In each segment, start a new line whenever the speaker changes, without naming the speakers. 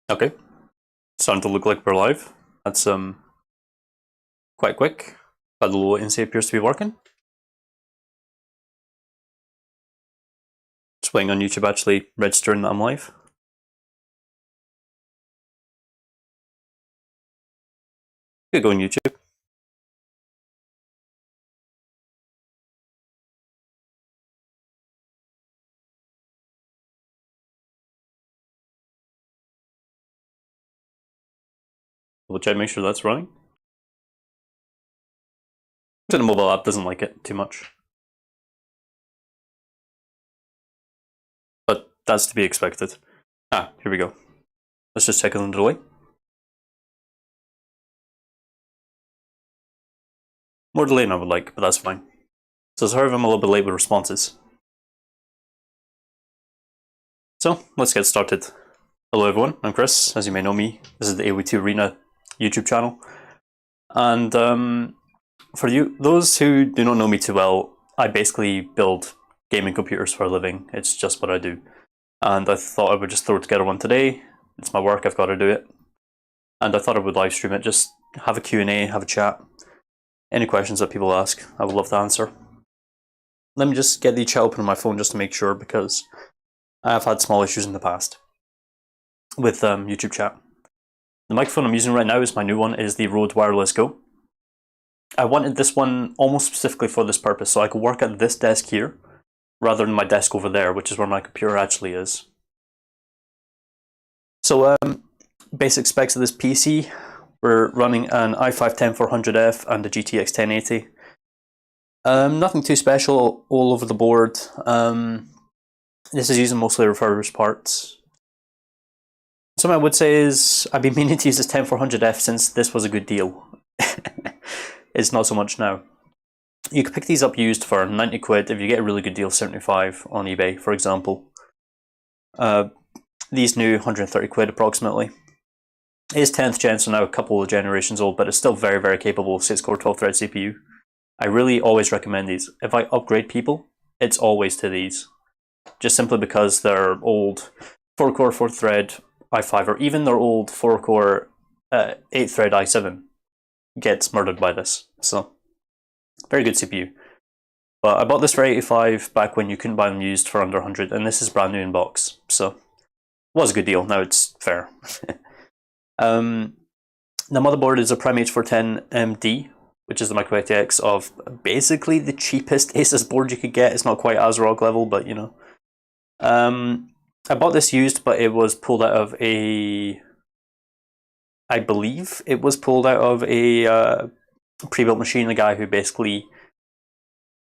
Okay, starting to look like we're live. That's quite quick, but the low latency appears to be working. Just waiting on YouTube actually registering that I'm live. Could go on YouTube. We'll check, make sure that's running. The mobile app doesn't like it too much, but that's to be expected. Ah, here we go. Let's just check on the delay. More delay than I would like, but that's fine. So sorry if I'm a little bit late with responses. So let's get started. Hello everyone, I'm Chris. As you may know me, this is the AOE2 Arena YouTube channel. And for those who do not know me too well, I basically build gaming computers for a living. It's just what I do. And I thought I would just throw together one today. It's my work, I've got to do it. And I thought I would live stream it, just have a Q&A, have a chat. Any questions that people ask, I would love to answer. Let me just get the chat open on my phone just to make sure, because I have had small issues in the past with YouTube chat. The microphone I'm using right now is my new one, is the Rode Wireless Go. I wanted this one almost specifically for this purpose, so I could work at this desk here, rather than my desk over there, which is where my computer actually is. So basic specs of this PC, we're running an i5-10400F and a GTX 1080. Nothing too special all over the board. This is using mostly refurbished parts. Something I would say is, I've been meaning to use this 10400F since this was a good deal. It's not so much now. You can pick these up used for 90 quid if you get a really good deal, 75 on eBay, for example. These new 130 quid approximately. It is 10th gen, so now a couple of generations old, but it's still very, very capable 6-core 12-thread CPU. I really always recommend these. If I upgrade people, it's always to these. Just simply because they're old 4-core 4-thread i5, or even their old 4-core 8-thread i7 gets murdered by this. So, very good CPU. But I bought this for 85 back when you couldn't buy them used for under 100, and this is brand new in box. So, it was a good deal. Now it's fair. The motherboard is a Prime H410MD, which is the micro ATX of basically the cheapest Asus board you could get. It's not quite ASRock level, but you know. I bought this used, but it was pulled out of a... I believe it was pulled out of a pre-built machine. The guy who basically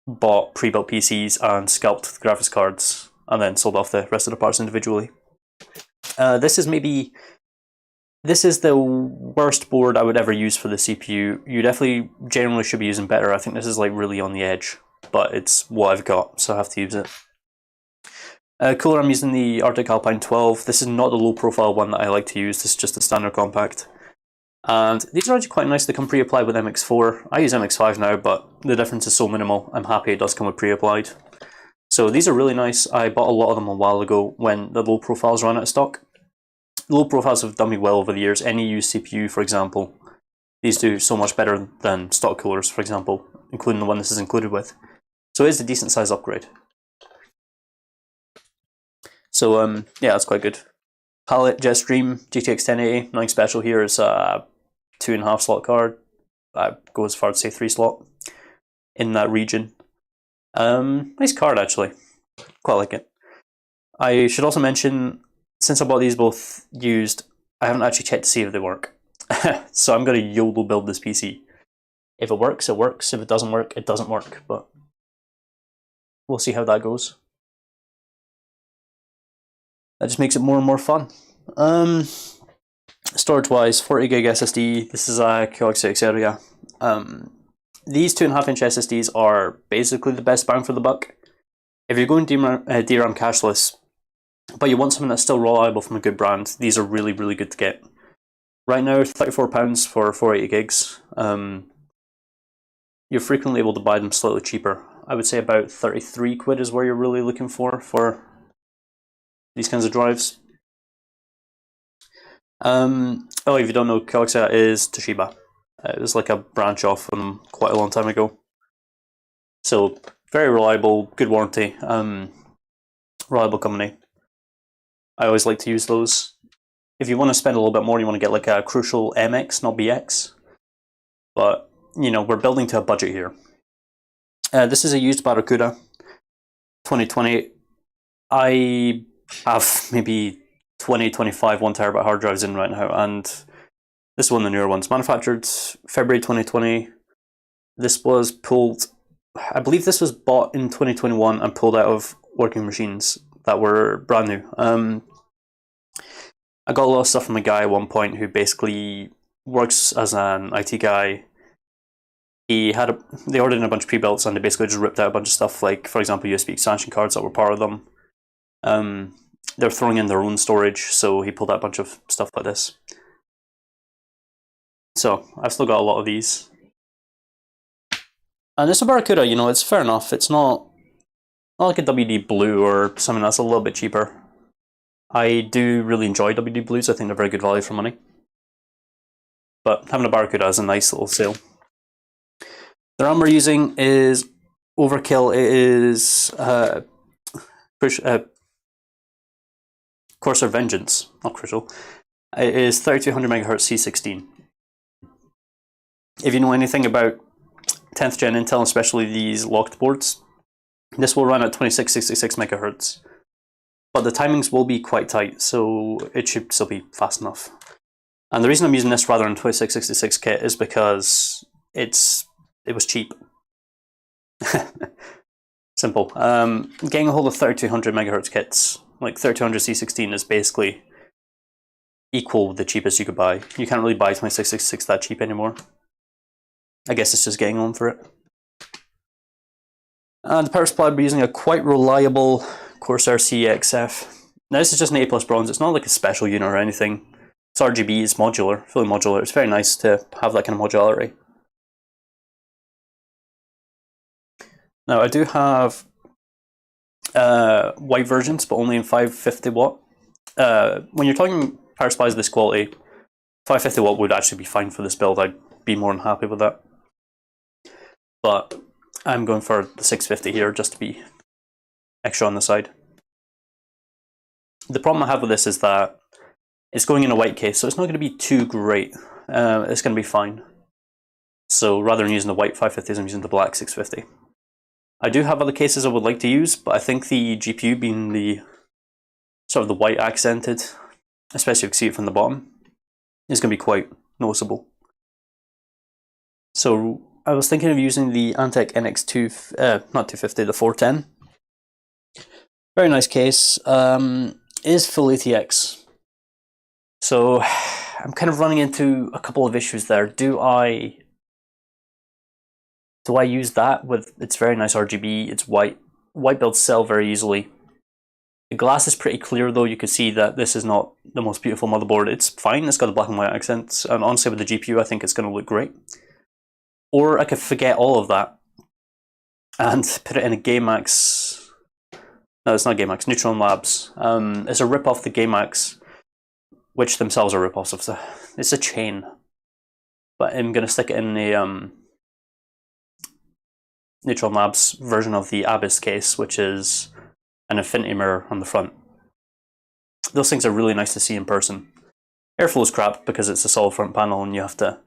bought pre-built PCs and scalped the graphics cards and then sold off the rest of the parts individually. This is the worst board I would ever use for the CPU. You definitely generally should be using better. I think this is like really on the edge, but it's what I've got, so I have to use it. Cooler, I'm using the Arctic Alpine 12. This is not the low profile one that I like to use. This is just a standard compact. And these are actually quite nice. They come pre-applied with MX4. I use MX5 now, but the difference is so minimal. I'm happy it does come with pre-applied. So these are really nice. I bought a lot of them a while ago when the low profiles ran out of stock. The low profiles have done me well over the years. Any used CPU, for example, these do so much better than stock coolers, for example, including the one this is included with. So it is a decent size upgrade. So yeah, that's quite good. Palette Jetstream GTX 1080, nothing special here. It's a 2.5 slot card. I go as far to say 3 slot in that region. Nice card actually, quite like it. I should also mention, since I bought these both used, I haven't actually checked to see if they work. So I'm going to YOLO build this PC. If it works, it works. If it doesn't work, it doesn't work. But we'll see how that goes. That just makes it more and more fun. Storage-wise, 40 gig SSD. This is a Coarser area. These 2.5-inch SSDs are basically the best bang for the buck. If you're going DRAM cacherless, but you want something that's still reliable from a good brand, these are really, really good to get. Right now, £34 for 480 gigs. You're frequently able to buy them slightly cheaper. I would say about 33 quid is where you're really looking for these kinds of drives. Oh, if you don't know, Coarser is Toshiba. It was like a branch off from them quite a long time ago. So very reliable, good warranty, reliable company. I always like to use those. If you want to spend a little bit more, you want to get like a Crucial MX, not BX. But, you know, we're building to a budget here. This is a used Barracuda 2020. I have maybe 20, 25 1TB hard drives in right now, and this is one of the newer ones. Manufactured February 2020. This was pulled, I believe this was bought in 2021 and pulled out of working machines that were brand new. I got a lot of stuff from a guy at one point who basically works as an IT guy. They ordered in a bunch of pre-builts and they basically just ripped out a bunch of stuff, like, for example, USB expansion cards that were part of them. They're throwing in their own storage, so he pulled out a bunch of stuff like this. So I've still got a lot of these. And it's a Barracuda, you know, it's fair enough. It's not like a WD Blue or something that's a little bit cheaper. I do really enjoy WD Blues. I think they're very good value for money. But having a Barracuda is a nice little sale. The RAM we're using is overkill. It is Coarser Vengeance, not Crucial. It is 3200 MHz C16. If you know anything about 10th gen Intel, especially these locked boards, this will run at 2666 MHz. But the timings will be quite tight, so it should still be fast enough. And the reason I'm using this rather than 2666 kit is because it was cheap. Simple. Getting a hold of 3200 MHz kits, like 3200 C16, is basically equal the cheapest you could buy. You can't really buy 2666 that cheap anymore. I guess it's just getting on for it. The power supply, we're using a quite reliable Coarser CXF. Now this is just an A+ bronze. It's not like a special unit or anything. It's RGB, it's modular, fully modular. It's very nice to have that kind of modularity. Now I do have white versions, but only in 550 watt. When you're talking power supplies of this quality, 550 watt would actually be fine for this build. I'd be more than happy with that. But I'm going for the 650 here just to be extra on the side. The problem I have with this is that it's going in a white case, so it's not going to be too great. It's going to be fine. So rather than using the white 550s, I'm using the black 650. I do have other cases I would like to use, but I think the GPU being the sort of the white accented, especially if you can see it from the bottom, is going to be quite noticeable. So I was thinking of using the Antec NX2, not 250, the 410. Very nice case. Is full ATX. So I'm kind of running into a couple of issues there. Do I use that with its very nice RGB? It's white. White builds sell very easily. The glass is pretty clear though. You can see that this is not the most beautiful motherboard. It's fine. It's got the black and white accents, and honestly with the GPU I think it's going to look great. Or I could forget all of that and put it in a GameMax. No, it's not GameMax, Neutron Labs. It's a rip-off the GameMax, which themselves are rip-offs of the... It's a chain. But I'm going to stick it in the Neutron Labs version of the Abyss case, which is an infinity mirror on the front. Those things are really nice to see in person. Airflow is crap because it's a solid front panel and you have to...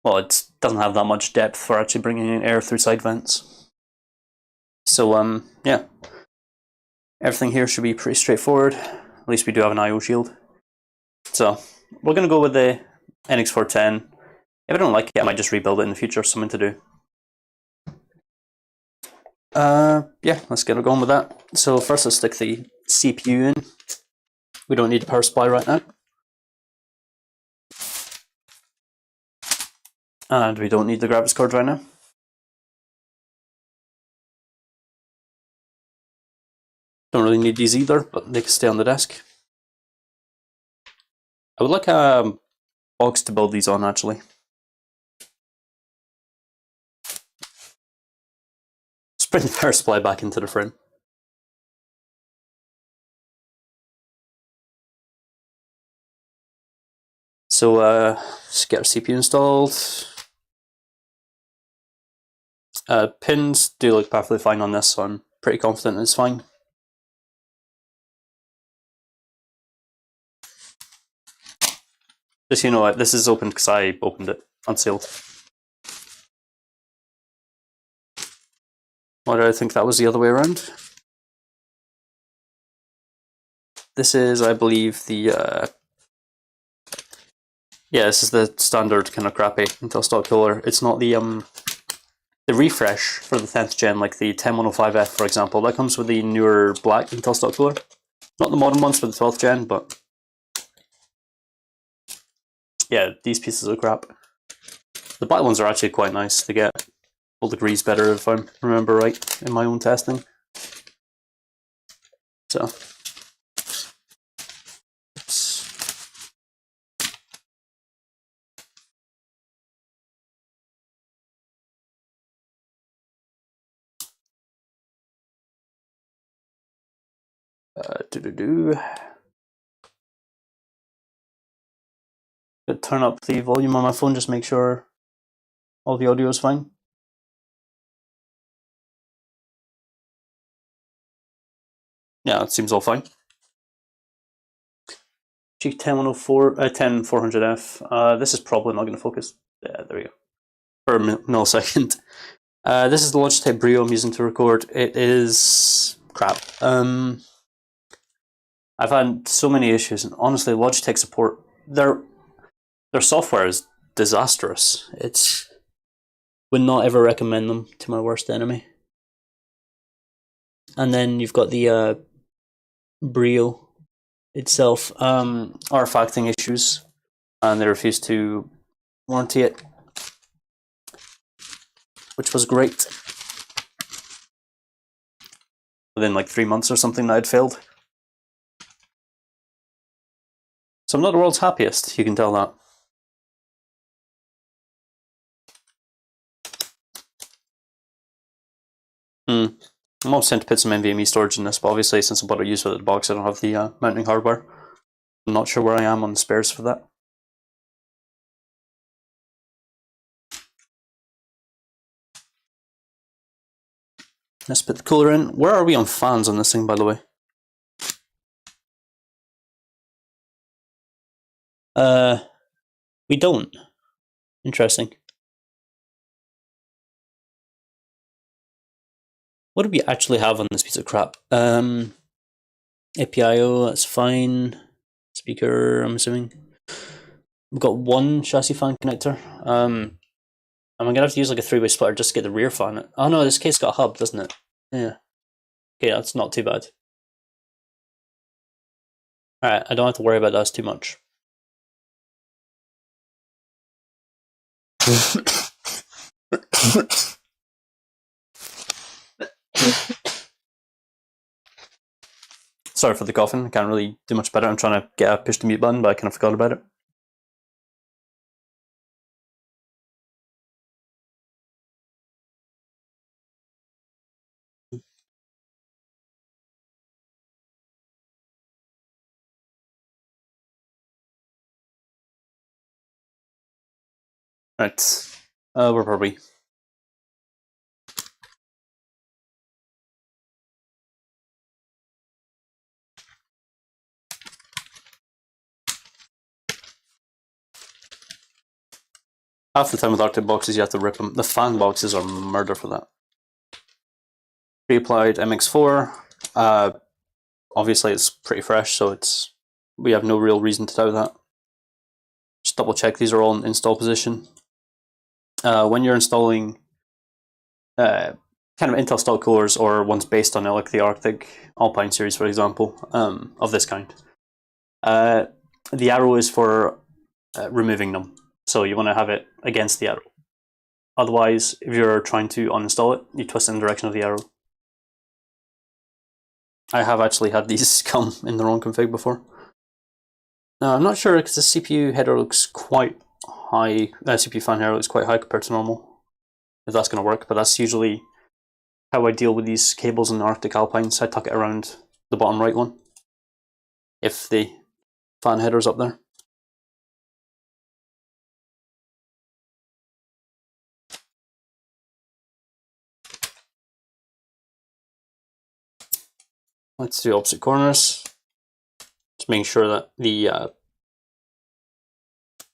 Well, it doesn't have that much depth for actually bringing in air through side vents. So, yeah. Everything here should be pretty straightforward. At least we do have an I/O shield. So, we're going to go with the NX410. If I don't like it, I might just rebuild it in the future. Something to do. Yeah, let's get going with that. So first let's stick the CPU in. We don't need the power supply right now. And we don't need the graphics card right now. Don't really need these either, but they can stay on the desk. I would like a box to build these on actually. Let's bring the power supply back into the frame. so let's get our CPU installed. Pins do look perfectly fine on this, so I'm pretty confident it's fine. Just, you know what, this is open because I opened it unsealed. Why did I think that was the other way around? This is, I believe, the yeah, this is the standard kind of crappy Intel stock cooler. It's not the refresh for the 10th gen, like the 10105F, for example. That comes with the newer black Intel stock cooler. Not the modern ones for the 12th gen, but yeah, these pieces are crap. The black ones are actually quite nice. They get all degrees better, if I remember right, in my own testing. So, turn up the volume on my phone, just make sure all the audio is fine. Yeah, it seems all fine. G10104, 10400F. This is probably not going to focus. Yeah, there we go. For a millisecond. This is the Logitech Brio I'm using to record. It is crap. I've had so many issues, and honestly, Logitech support, their software is disastrous. Would not ever recommend them to my worst enemy. And then you've got the Brio itself, artifacting issues, and they refused to warranty it, which was great. Within like 3 months or something, that had failed. So I'm not the world's happiest, you can tell that. I'm almost tempted to put some NVMe storage in this, but obviously since I bought it used with the box, I don't have the mounting hardware. I'm not sure where I am on the spares for that. Let's put the cooler in. Where are we on fans on this thing, by the way? We don't. Interesting. What do we actually have on this piece of crap? APIO, that's fine. Speaker, I'm assuming. We've got one chassis fan connector. I'm gonna have to use like a 3-way splitter just to get the rear fan. Oh no, this case got a hub, doesn't it? Yeah. Okay, that's not too bad. Alright, I don't have to worry about that too much. Sorry for the coughing, I can't really do much better. I'm trying to get a push the mute button, but I kind of forgot about it. Right, where were we? Half the time with Arctic boxes, you have to rip them. The fan boxes are murder for that. Pre-applied MX4. Obviously, it's pretty fresh, so we have no real reason to doubt that. Just double check these are all in install position. When you're installing kind of Intel stock coolers or ones based on it, like the Arctic Alpine series, for example, of this kind, the arrow is for removing them. So you want to have it against the arrow. Otherwise, if you're trying to uninstall it, you twist in the direction of the arrow. I have actually had these come in the wrong config before. Now, I'm not sure because the CPU header looks quite high, CPU fan header looks quite high compared to normal, if that's going to work, but that's usually how I deal with these cables in the Arctic Alpines. I tuck it around the bottom right one, if the fan header's up there. Let's do opposite corners. Just making sure that the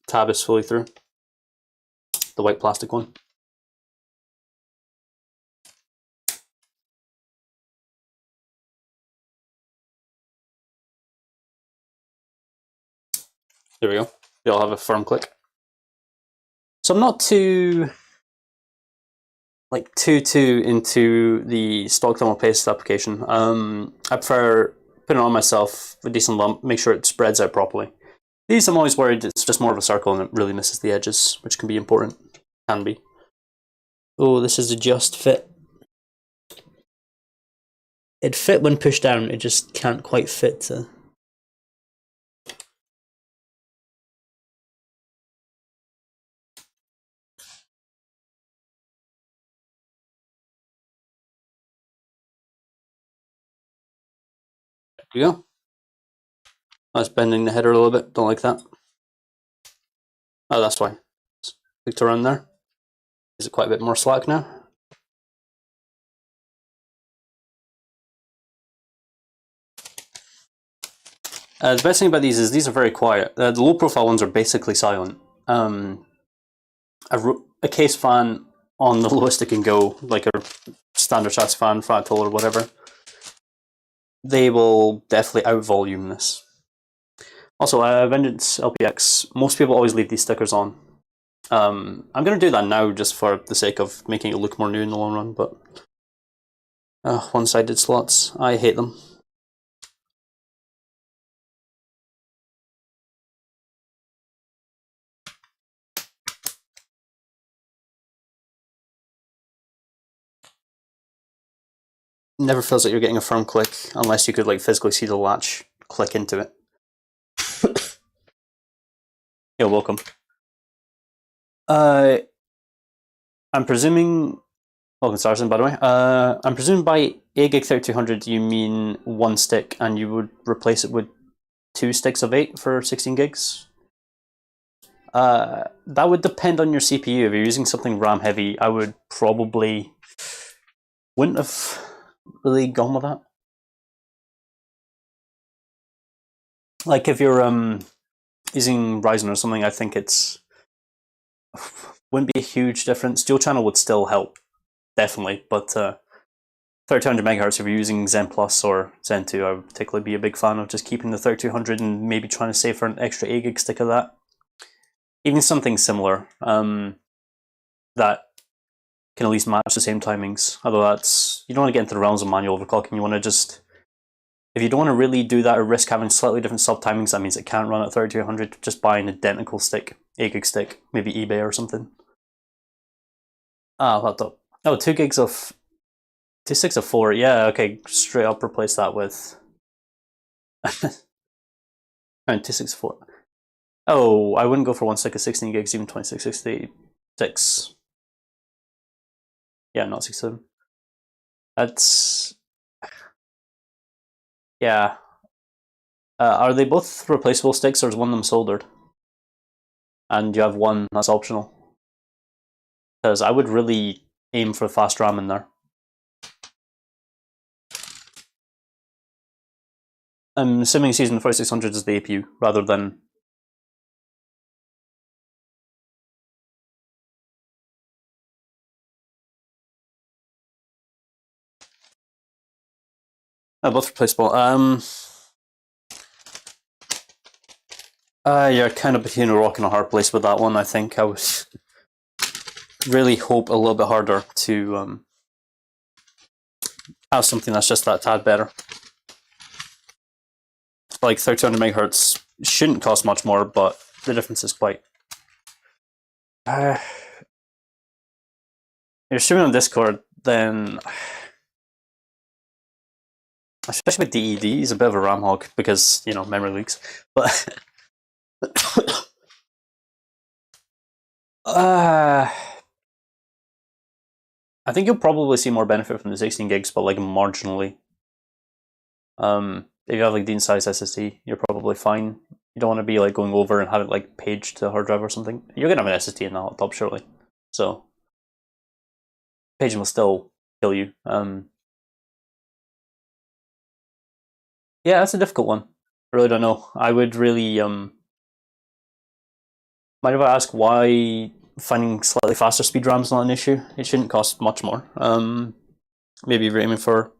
tab is fully through. The white plastic one. There we go. They all have a firm click. So I'm not too into the stock thermal paste application. I prefer putting it on myself with a decent lump, make sure it spreads out properly. These I'm always worried it's just more of a circle and it really misses the edges, which can be important. Can be. Oh, this is a just fit. It fit when pushed down, it just can't quite fit. There we go. That's bending the header a little bit, don't like that. Oh, that's why. Clicked around there. Is it quite a bit more slack now? The best thing about these are very quiet. The low profile ones are basically silent. A case fan on the lowest it can go, like a standard chassis fan, fractal or whatever, they will definitely out volume this. Also, Vengeance LPX, most people always leave these stickers on. I'm going to do that now just for the sake of making it look more new in the long run, but one-sided slots, I hate them. Never feels like you're getting a firm click unless you could like physically see the latch click into it. You're welcome. I'm presuming. Welcome, Sarson, by the way. I'm presuming by A-Gig 3200 you mean one stick and you would replace it with 2 sticks of 8 for 16 gigs? That would depend on your CPU. If you're using something RAM heavy, I would probably wouldn't have really gone with that. Like if you're using Ryzen or something, I think it's wouldn't be a huge difference. Dual channel would still help, definitely, but 3200 megahertz if you're using Zen Plus or Zen 2, I would particularly be a big fan of just keeping the 3200 and maybe trying to save for an extra 8 gig stick of that. Even something similar that can at least match the same timings. Although that's, you don't want to get into the realms of manual overclocking. You want to just, if you don't want to really do that or risk having slightly different sub timings, that means it can't run at 3200. Just buy an identical stick, 8 gig stick, maybe eBay or something. Ah, laptop. Oh, 2 gigs of 2 sticks of 4. Yeah, okay, straight up replace that with. And 2 sticks of 4. Oh, I wouldn't go for one stick of 16 gigs, even 2666. Yeah, not 67. That's. Yeah. Are they both replaceable sticks or is one of them soldered? And you have one that's optional? Because I would really aim for fast RAM in there. I'm assuming he's using the 4600 as the APU rather than. Oh, both replaceable. You're kind of between a rock and a hard place with that one. I think I would really hope a little bit harder to have something that's just that tad better. Like 3200 megahertz shouldn't cost much more, but the difference is quite. You're streaming on Discord, then especially with DED, he's a bit of a RAM hog because memory leaks. But I think you'll probably see more benefit from the 16 gigs, but like marginally. If you have like decent size SSD, you're probably fine. You don't want to be like going over and have it like paged to a hard drive or something. You're gonna have an SSD in the laptop, surely. So paging will still kill you. Yeah, that's a difficult one. I really don't know. I would really mind if I ask why finding slightly faster speed RAM is not an issue? It shouldn't cost much more. Maybe you're aiming for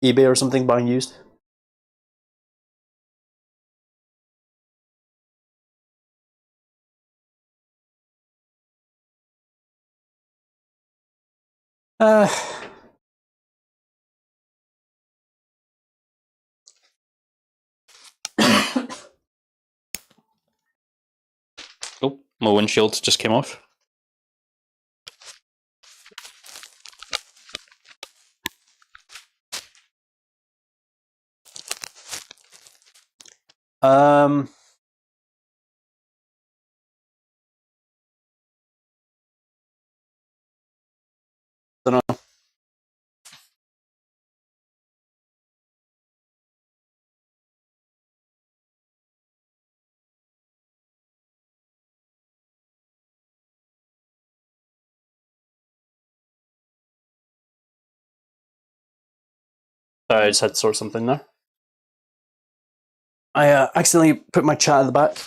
eBay or something buying used. Uh, oh, my windshield just came off. Um, don't know. Sorry, I just had to sort something there. I accidentally put my chat at the back.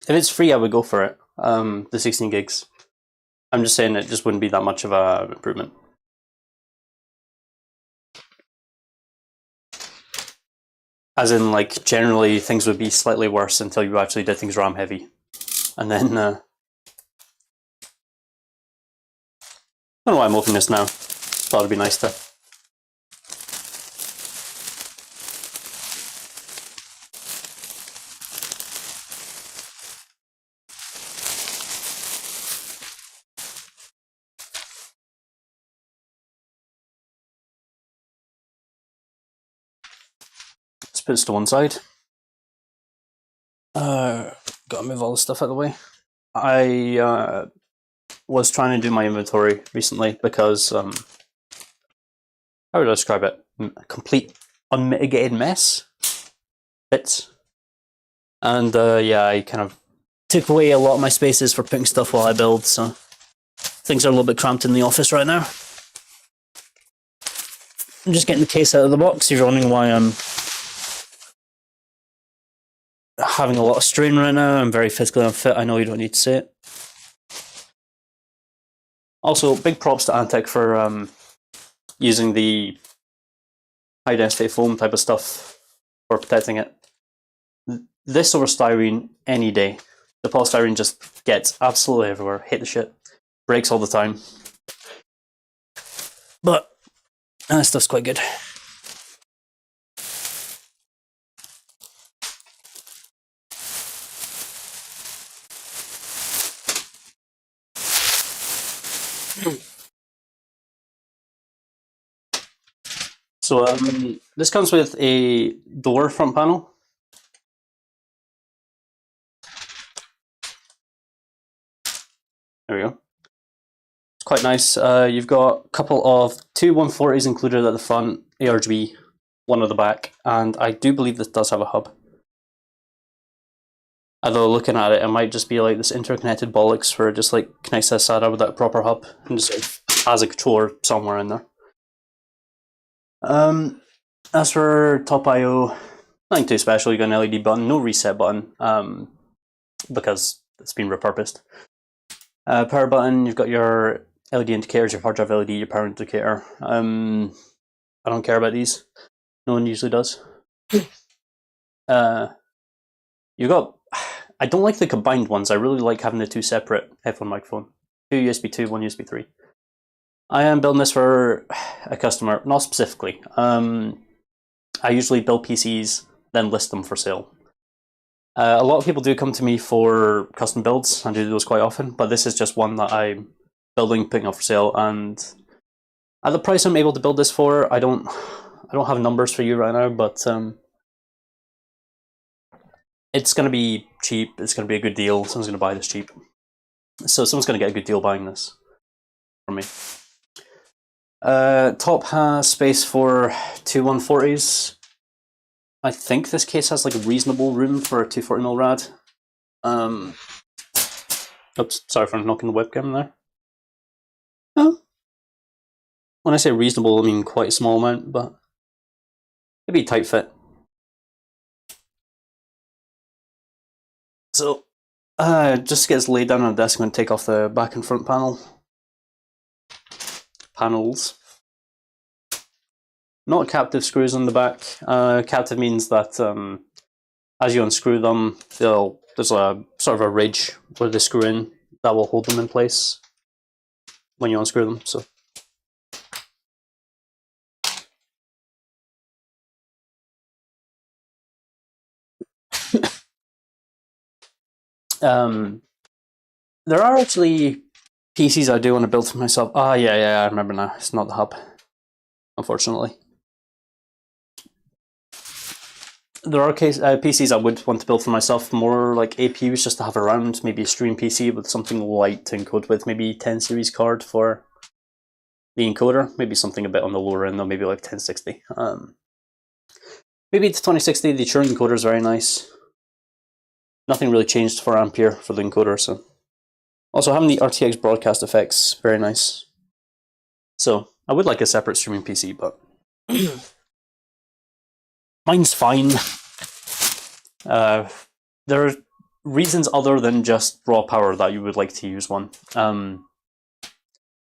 If it's free, I would go for it. The 16 gigs. I'm just saying it just wouldn't be that much of a improvement. As in, like, generally things would be slightly worse until you actually did things RAM heavy. And then, I don't know why I'm opening this now. Thought it'd be nice to. Let's put this to one side. Gotta move all this stuff out of the way. I was trying to do my inventory recently because, how would I describe it? Complete unmitigated mess. Bits. And yeah, I kind of took away a lot of my spaces for putting stuff while I build, so things are a little bit cramped in the office right now. I'm just getting the case out of the box. If you're wondering why I'm having a lot of strain right now, I'm very physically unfit. I know you don't need to say it. Also, big props to Antec for using the high density foam type of stuff for protecting it. This over styrene any day. The polystyrene just gets absolutely everywhere. Hate the shit. Breaks all the time. But that stuff's quite good. So this comes with a door front panel. There we go. It's quite nice. You've got a couple of two 140s included at the front, ARGB, one at the back, and I do believe this does have a hub. Although looking at it, it might just be like this interconnected bollocks where it just like connects to a SATA without a proper hub and just has a controller somewhere in there. As for top IO, nothing too special. You got an LED button, no reset button, because it's been repurposed. Power button, you've got your LED indicators, your hard drive LED, your power indicator. I don't care about these. No one usually does. You got. I don't like the combined ones. I really like having the two separate headphone microphone. Two USB 2, one USB 3. I am building this for a customer, not specifically. I usually build PCs, then list them for sale. A lot of people do come to me for custom builds. I do those quite often, but this is just one that I'm building, putting up for sale, and at the price I'm able to build this for, I don't have numbers for you right now, but it's going to be cheap. It's going to be a good deal. Someone's going to buy this cheap, so someone's going to get a good deal buying this from me. Top has space for two 140s. I think this case has like a reasonable room for a 240mm rad. Oops, sorry for knocking the webcam there. Oh. when I say reasonable, I mean quite a small amount, but maybe a tight fit. So, just gets laid down on the desk. I'm going to take off the back and front panels. Not captive screws on the back. Captive means that as you unscrew them, there's a sort of a ridge where they screw in that will hold them in place when you unscrew them. So. There are actually PCs I do want to build for myself. Yeah, I remember now. It's not the hub, unfortunately. There are PCs I would want to build for myself, more like APUs just to have around, maybe a stream PC with something light to encode with, maybe 10 series card for the encoder, maybe something a bit on the lower end though, maybe like 1060. Maybe the 2060, the Turing encoder is very nice. Nothing really changed for Ampere for the encoder, so. Also having the RTX broadcast effects, very nice. So I would like a separate streaming PC, but mine's fine. There are reasons other than just raw power that you would like to use one. For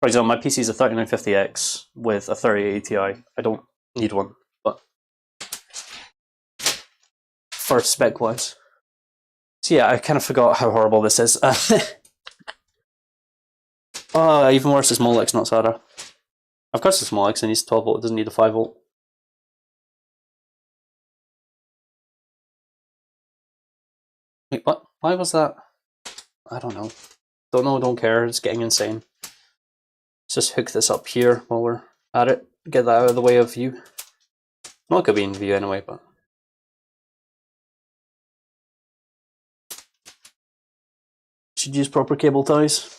example, my PC is a 3950X with a 3080 Ti. I don't need one, but for spec wise. So yeah, I kind of forgot how horrible this is. Even worse, it's Molex, not SATA. Of course it's Molex, it needs 12 volt, it doesn't need a 5 volt. Wait, what? Why was that? I don't know. Don't know, don't care, it's getting insane. Let's just hook this up here while we're at it. Get that out of the way of view. Well, it could be in view anyway, but. Should use proper cable ties.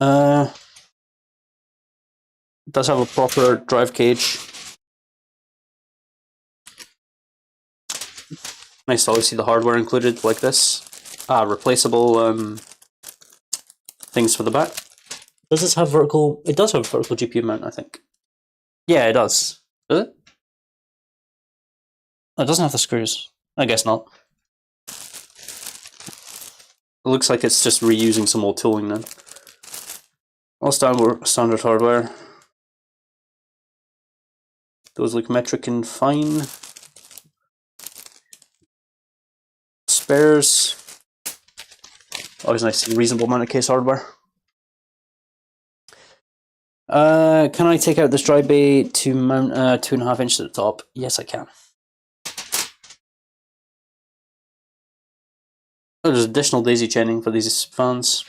It does have a proper drive cage. Nice to always see the hardware included, like this. Replaceable things for the back. Does this have vertical? It does have vertical GPU mount, I think. Yeah, it does. Does it? Oh, it doesn't have the screws. I guess not. It looks like it's just reusing some old tooling then. All standard hardware. Those look metric and fine. Spares. Always nice, reasonable amount of case hardware. Can I take out this dry bay to mount 2.5 inches at the top? Yes, I can. Oh, there's additional daisy chaining for these fans.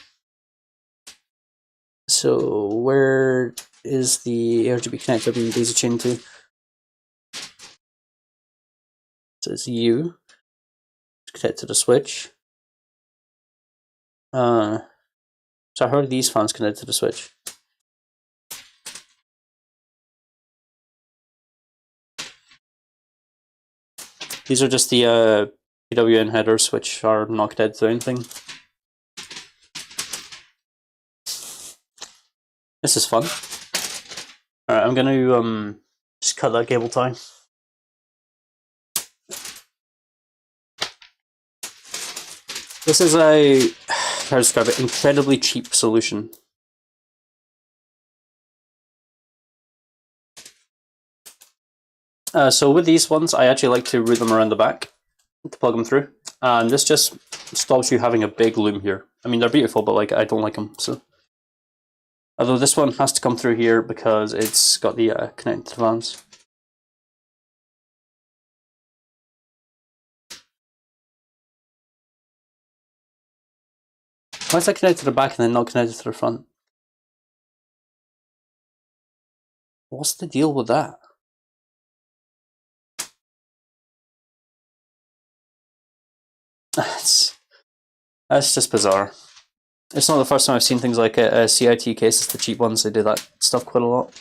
So where is the RGB connector being daisy chained to? So it's U. It's connected to the switch. So I heard these fans connected to the switch. These are just the PWM headers, which are not connected to anything. This is fun. Alright, I'm gonna just cut that cable tie. This is a, how to describe it, incredibly cheap solution. So with these ones, I actually like to route them around the back to plug them through. And this just stops you having a big loom here. I mean, they're beautiful, but like I don't like them. So, although this one has to come through here because it's got the connected fans. Why is that connected to the back and then not connected to the front? What's the deal with that? That's just bizarre. It's not the first time I've seen things like CIT cases, the cheap ones, they do that stuff quite a lot.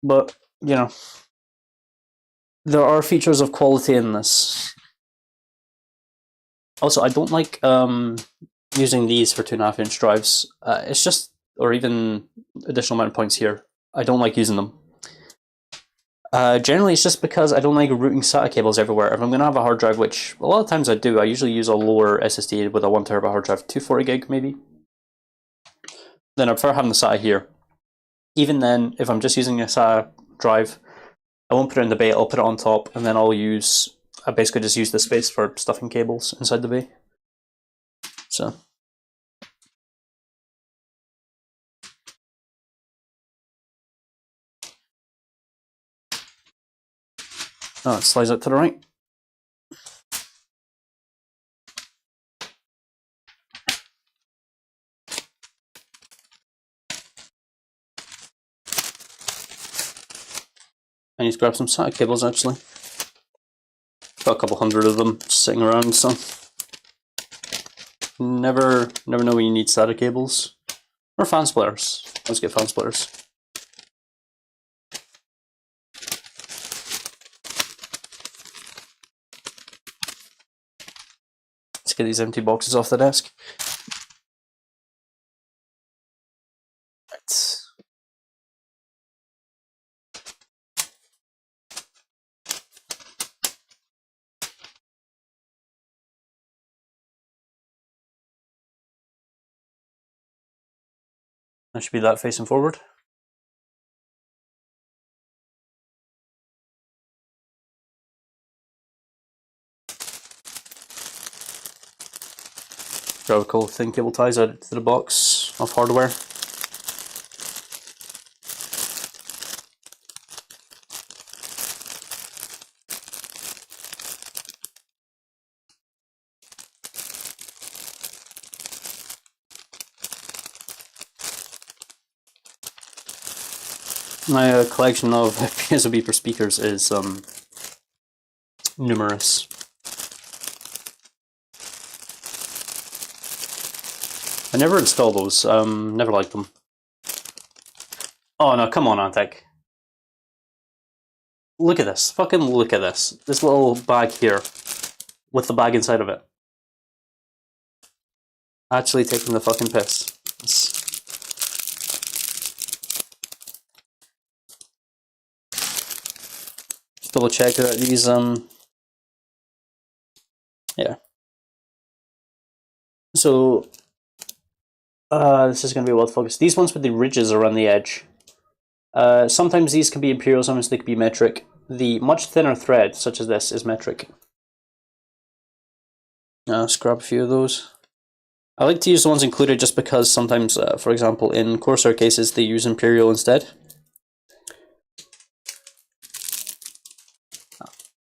But, you know, there are features of quality in this. Also, I don't like using these for 2.5-inch drives. It's just, or even additional amount of points here. I don't like using them. Generally, it's just because I don't like routing SATA cables everywhere. If I'm going to have a hard drive, which a lot of times I do, I usually use a lower SSD with a 1TB hard drive, 240 gig maybe. Then I prefer having the SATA here. Even then, if I'm just using a SATA drive, I won't put it in the bay, I'll put it on top, and then I basically just use the space for stuffing cables inside the bay. So. Oh, it slides out to the right. I need to grab some SATA cables actually. Got a couple hundred of them sitting around, so never know when you need SATA cables. Or fan splitters. Let's get fan splitters. Let's get these empty boxes off the desk. Right. That should be that facing forward. Grab a couple of thin cable ties, add it to the box of hardware. My collection of PS Beeper speakers is numerous. I never install those, never liked them. Oh no, come on, Antec. Look at this, fucking look at this. This little bag here, with the bag inside of it. Actually taking the fucking piss. Just double check that these, yeah. So, this is going to be well focused. These ones with the ridges around the edge. Sometimes these can be imperial, sometimes they can be metric. The much thinner thread, such as this, is metric. Let's grab a few of those. I like to use the ones included just because sometimes, for example, in Coarser cases, they use imperial instead.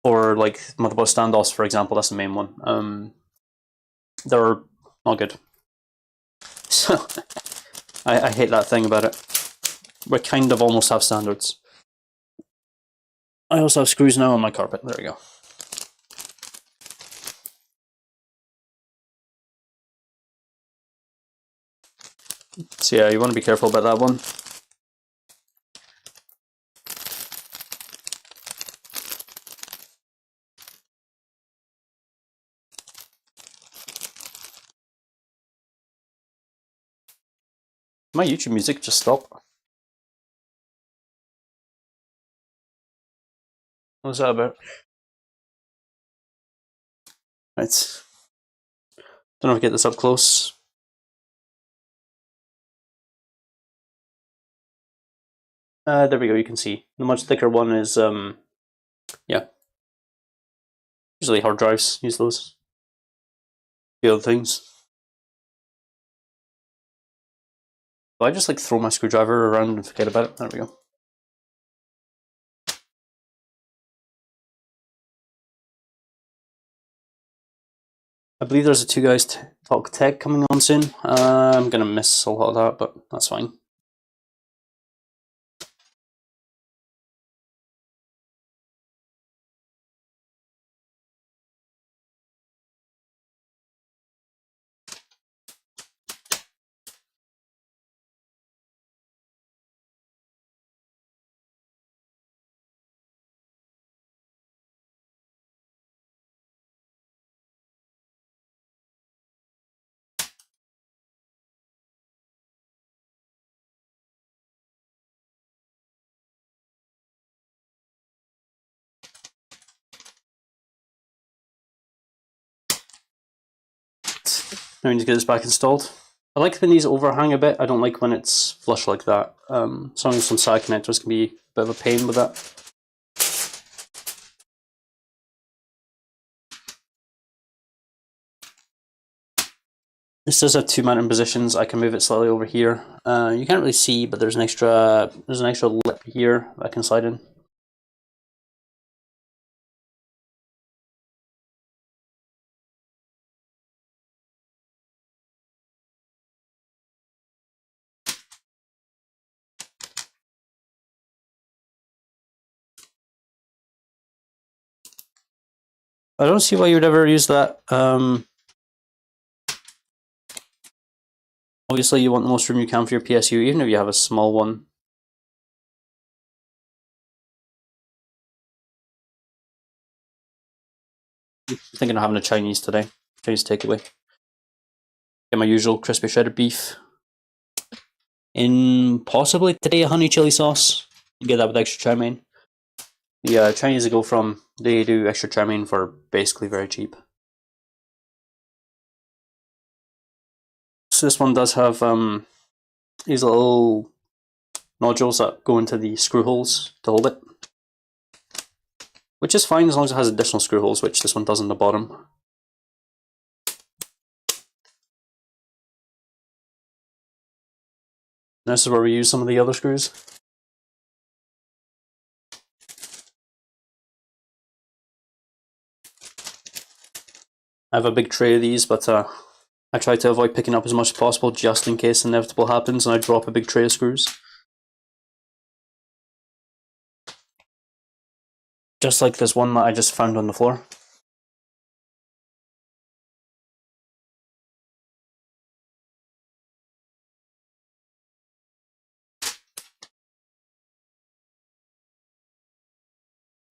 Or like motherboard standoffs, for example, that's the main one. They're not good. So, I hate that thing about it. We kind of almost have standards. I also have screws now on my carpet. There we go. So yeah, you want to be careful about that one. My YouTube music just stopped. What was that about? Right. Don't know if I get this up close. There we go, you can see. The much thicker one is, yeah. Usually hard drives use those. The other things. I just like throw my screwdriver around and forget about it. There we go. I believe there's a Two Guys Talk Tech coming on soon. I'm gonna miss a lot of that, but that's fine. Now we need to get this back installed. I like when these overhang a bit. I don't like when it's flush like that. Some side connectors can be a bit of a pain with that. This does have 2 mounting positions. I can move it slightly over here. You can't really see, but there's an extra lip here that I can slide in. I don't see why you would ever use that. Obviously, you want the most room you can for your PSU, even if you have a small one. I'm thinking of having a Chinese today. Chinese takeaway. Get my usual crispy shredded beef. In possibly today a honey chili sauce. You get that with extra chow mein. The Chinese they do extra chow mein for basically very cheap. So this one does have these little nodules that go into the screw holes to hold it, which is fine as long as it has additional screw holes, which this one does on the bottom. This is where we use some of the other screws. I have a big tray of these, but I try to avoid picking up as much as possible just in case the inevitable happens and I drop a big tray of screws. Just like this one that I just found on the floor.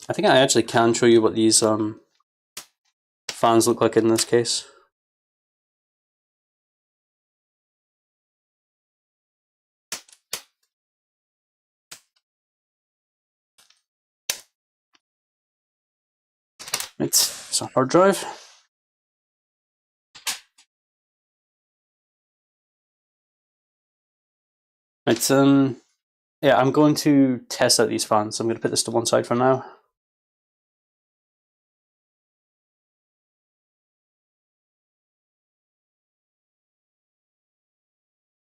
I think I actually can show you what these fans look like in this case. It's a hard drive. It's yeah, I'm going to test out these fans. I'm going to put this to one side for now.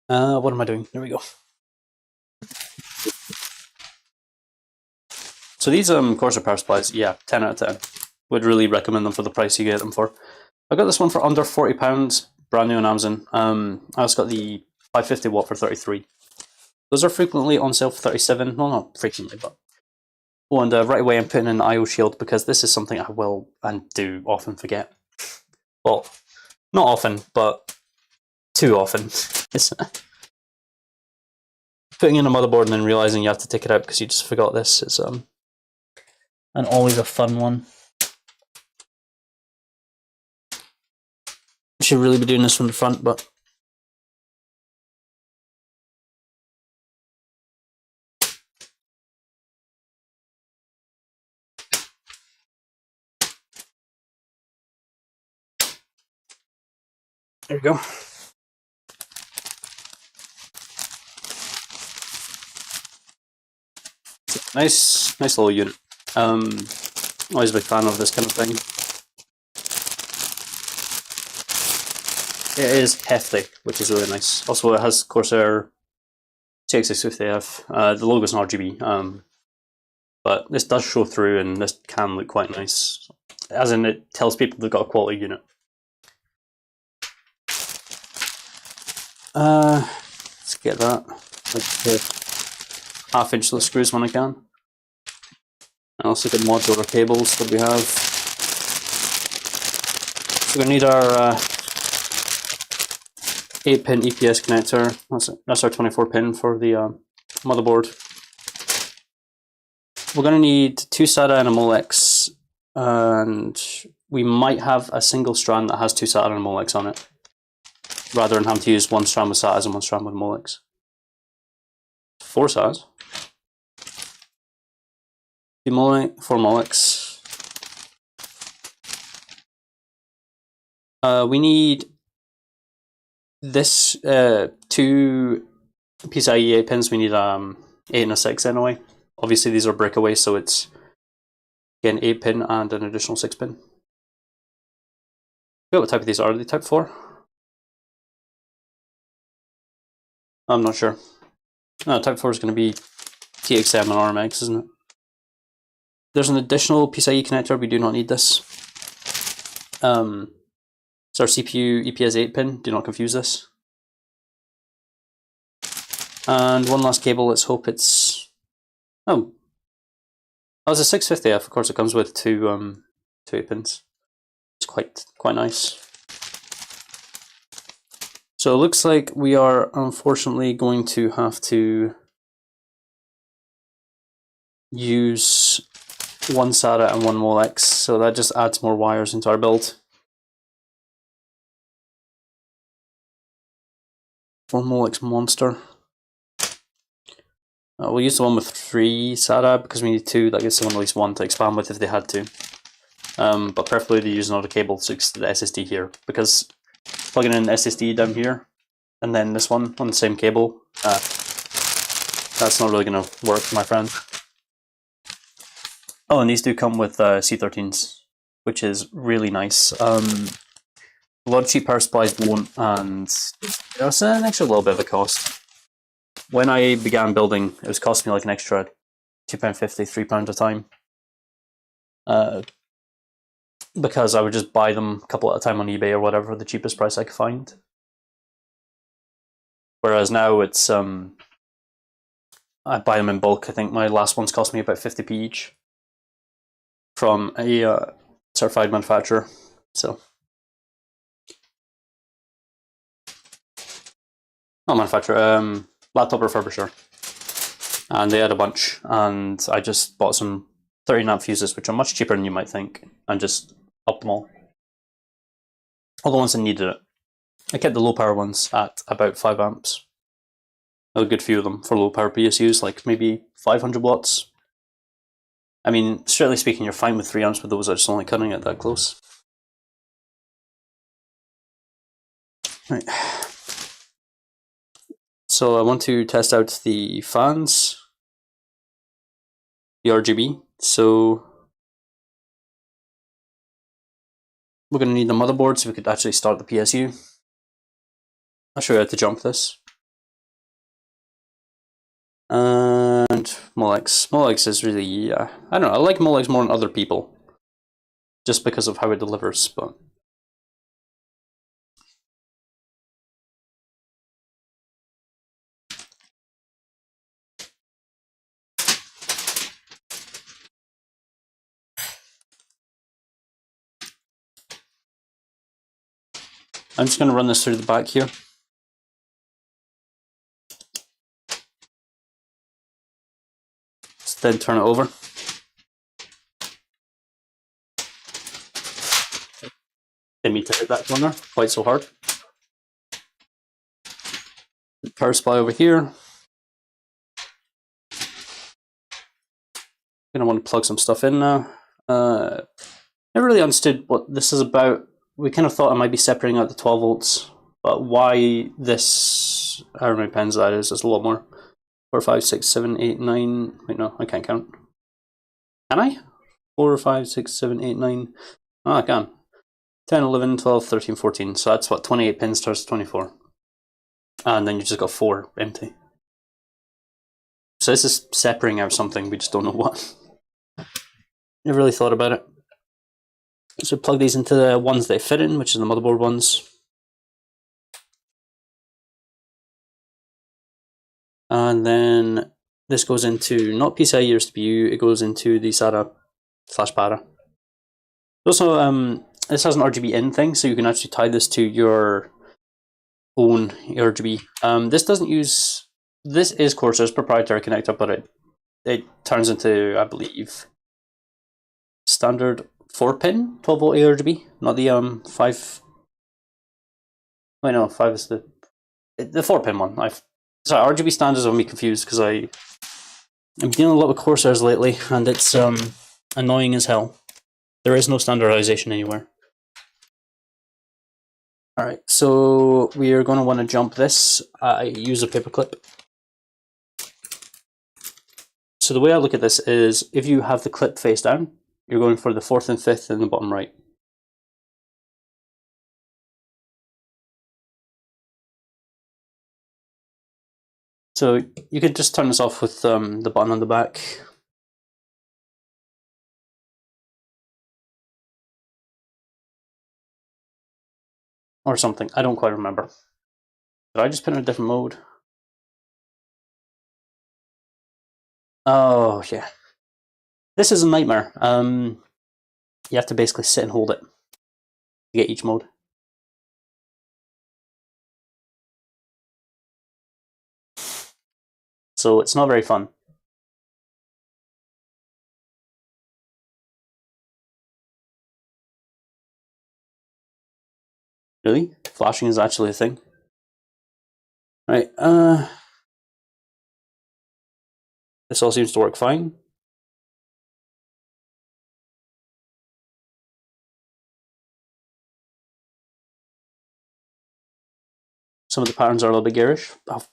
What am I doing? There we go. So these Coarser power supplies, yeah, 10 out of 10. Would really recommend them for the price you get them for. I got this one for under £40, brand new on Amazon. I also got the 550 watt for 33. Those are frequently on sale for 37. Well, not frequently, but. Oh, and right away I'm putting in the IO shield because this is something I will and do often forget. Well, not often, but too often. Putting in a motherboard and then realizing you have to take it out because you just forgot this is and always a fun one. I should really be doing this from the front, but there we go. Nice little unit. Always a big fan of this kind of thing. It is hefty, which is really nice. Also, it has Coarser TX650F. The logo's an RGB, but this does show through, and this can look quite nice. As in, it tells people they've got a quality unit. Let's get that. Like half-inch little screws when I can. And also get modular cables that we have. So we're going to need our 8-pin EPS connector. That's our 24-pin for the motherboard. We're going to need 2 SATA and a Molex, and we might have a single strand that has 2 SATA and a Molex on it, rather than having to use 1 strand with SATAs and 1 strand with Molex. 4 SATAs. 4 Molex. We need this 2 PCIe 8 pins, we need 8 and a 6 anyway. Obviously these are breakaway, so it's again 8 pin and an additional 6 pin. I forget what type of these are. Are they type 4? I'm not sure. No, type 4 is going to be TXM and RMX, isn't it? There's an additional PCIe connector. We do not need this. It's our CPU EPS 8 pin. Do not confuse this. And one last cable. Let's hope it's... Oh, it's a 650F. Of course, it comes with two 8 pins. It's quite nice. So it looks like we are unfortunately going to have to use one SATA and one Molex, so that just adds more wires into our build. One Molex monster. We'll use the one with 3 SATA because we need 2. That gives someone at least 1 to expand with if they had to. But preferably to use another cable to the SSD here, because plugging in SSD down here and then this one on the same cable, that's not really going to work, my friend. Oh, and these do come with C13s, which is really nice. A lot of cheap power supplies won't, and it's an extra little bit of a cost. When I began building, it was costing me like an extra £2.50, £3 a time. Because I would just buy them a couple at a time on eBay or whatever, the cheapest price I could find. Whereas now it's, I buy them in bulk. I think my last ones cost me about 50p each from a certified manufacturer. So, not manufacturer, laptop refurbisher. And they had a bunch, and I just bought some 30 amp fuses, which are much cheaper than you might think, and just upped them all the ones that needed it. I kept the low power ones at about 5 amps. A good few of them for low power PSUs, like maybe 500 watts. I mean, strictly speaking, you're fine with 3 amps, but those are just only cutting it that close. Right. So I want to test out the fans, the RGB. So we're going to need the motherboard so we could actually start the PSU. I'll show you how to jump this. And Molex. Molex is really, I don't know, I like Molex more than other people. Just because of how it delivers, but... I'm just going to run this through the back here. Then turn it over. Didn't mean to hit that corner quite so hard. Power supply over here. Gonna want to plug some stuff in now. Never really understood what this is about. We kind of thought I might be separating out the 12 volts, but why this, however many pins that is, there's a lot more. 4, 5, 6, 7, 8, 9. Wait, no, I can't count. Can I? 4, 5, 6, 7, 8, 9. Oh, I can. 10, 11, 12, 13, 14. So that's what, 28 pins turns 24. And then you just got 4 empty. So this is separating out something, we just don't know what. Never really thought about it. So plug these into the ones they fit in, which is the motherboard ones. And then this goes into not PCIe or CPU, it goes into the SATA / PATA. Also, this has an RGB in thing, so you can actually tie this to your own RGB. This doesn't use, this is Coarser's proprietary connector, but it turns into, I believe, standard 4-pin 12 volt ARGB, not the 5. Wait, no, 5 is the 4-pin one. Sorry, RGB standards have me confused because I'm dealing a lot with Coursers lately, and it's annoying as hell. There is no standardization anywhere. Alright, so we are going to want to jump this. I use a paperclip. So the way I look at this is, if you have the clip face down, you're going for the 4th and 5th in the bottom right. So you could just turn this off with the button on the back. Or something, I don't quite remember. Did I just put it in a different mode? Oh, yeah. This is a nightmare. You have to basically sit and hold it to get each mode. So it's not very fun. Really? Flashing is actually a thing? Right, this all seems to work fine. Some of the patterns are a little bit garish. Oh,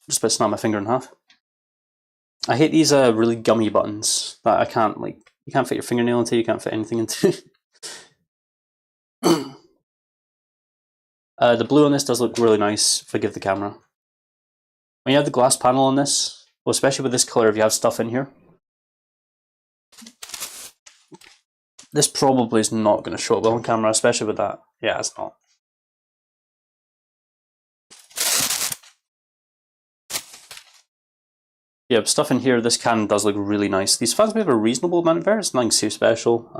just about to snap my finger in half. I hate these really gummy buttons that I can't, like, you can't fit your fingernail into, you can't fit anything into. The blue on this does look really nice if I give the camera. When you have the glass panel on this, well, especially with this color, if you have stuff in here, this probably is not going to show up well on camera, especially with that. Yeah, it's not. Yeah, stuff in here, this can does look really nice. These fans have a reasonable amount of air, it's nothing too special.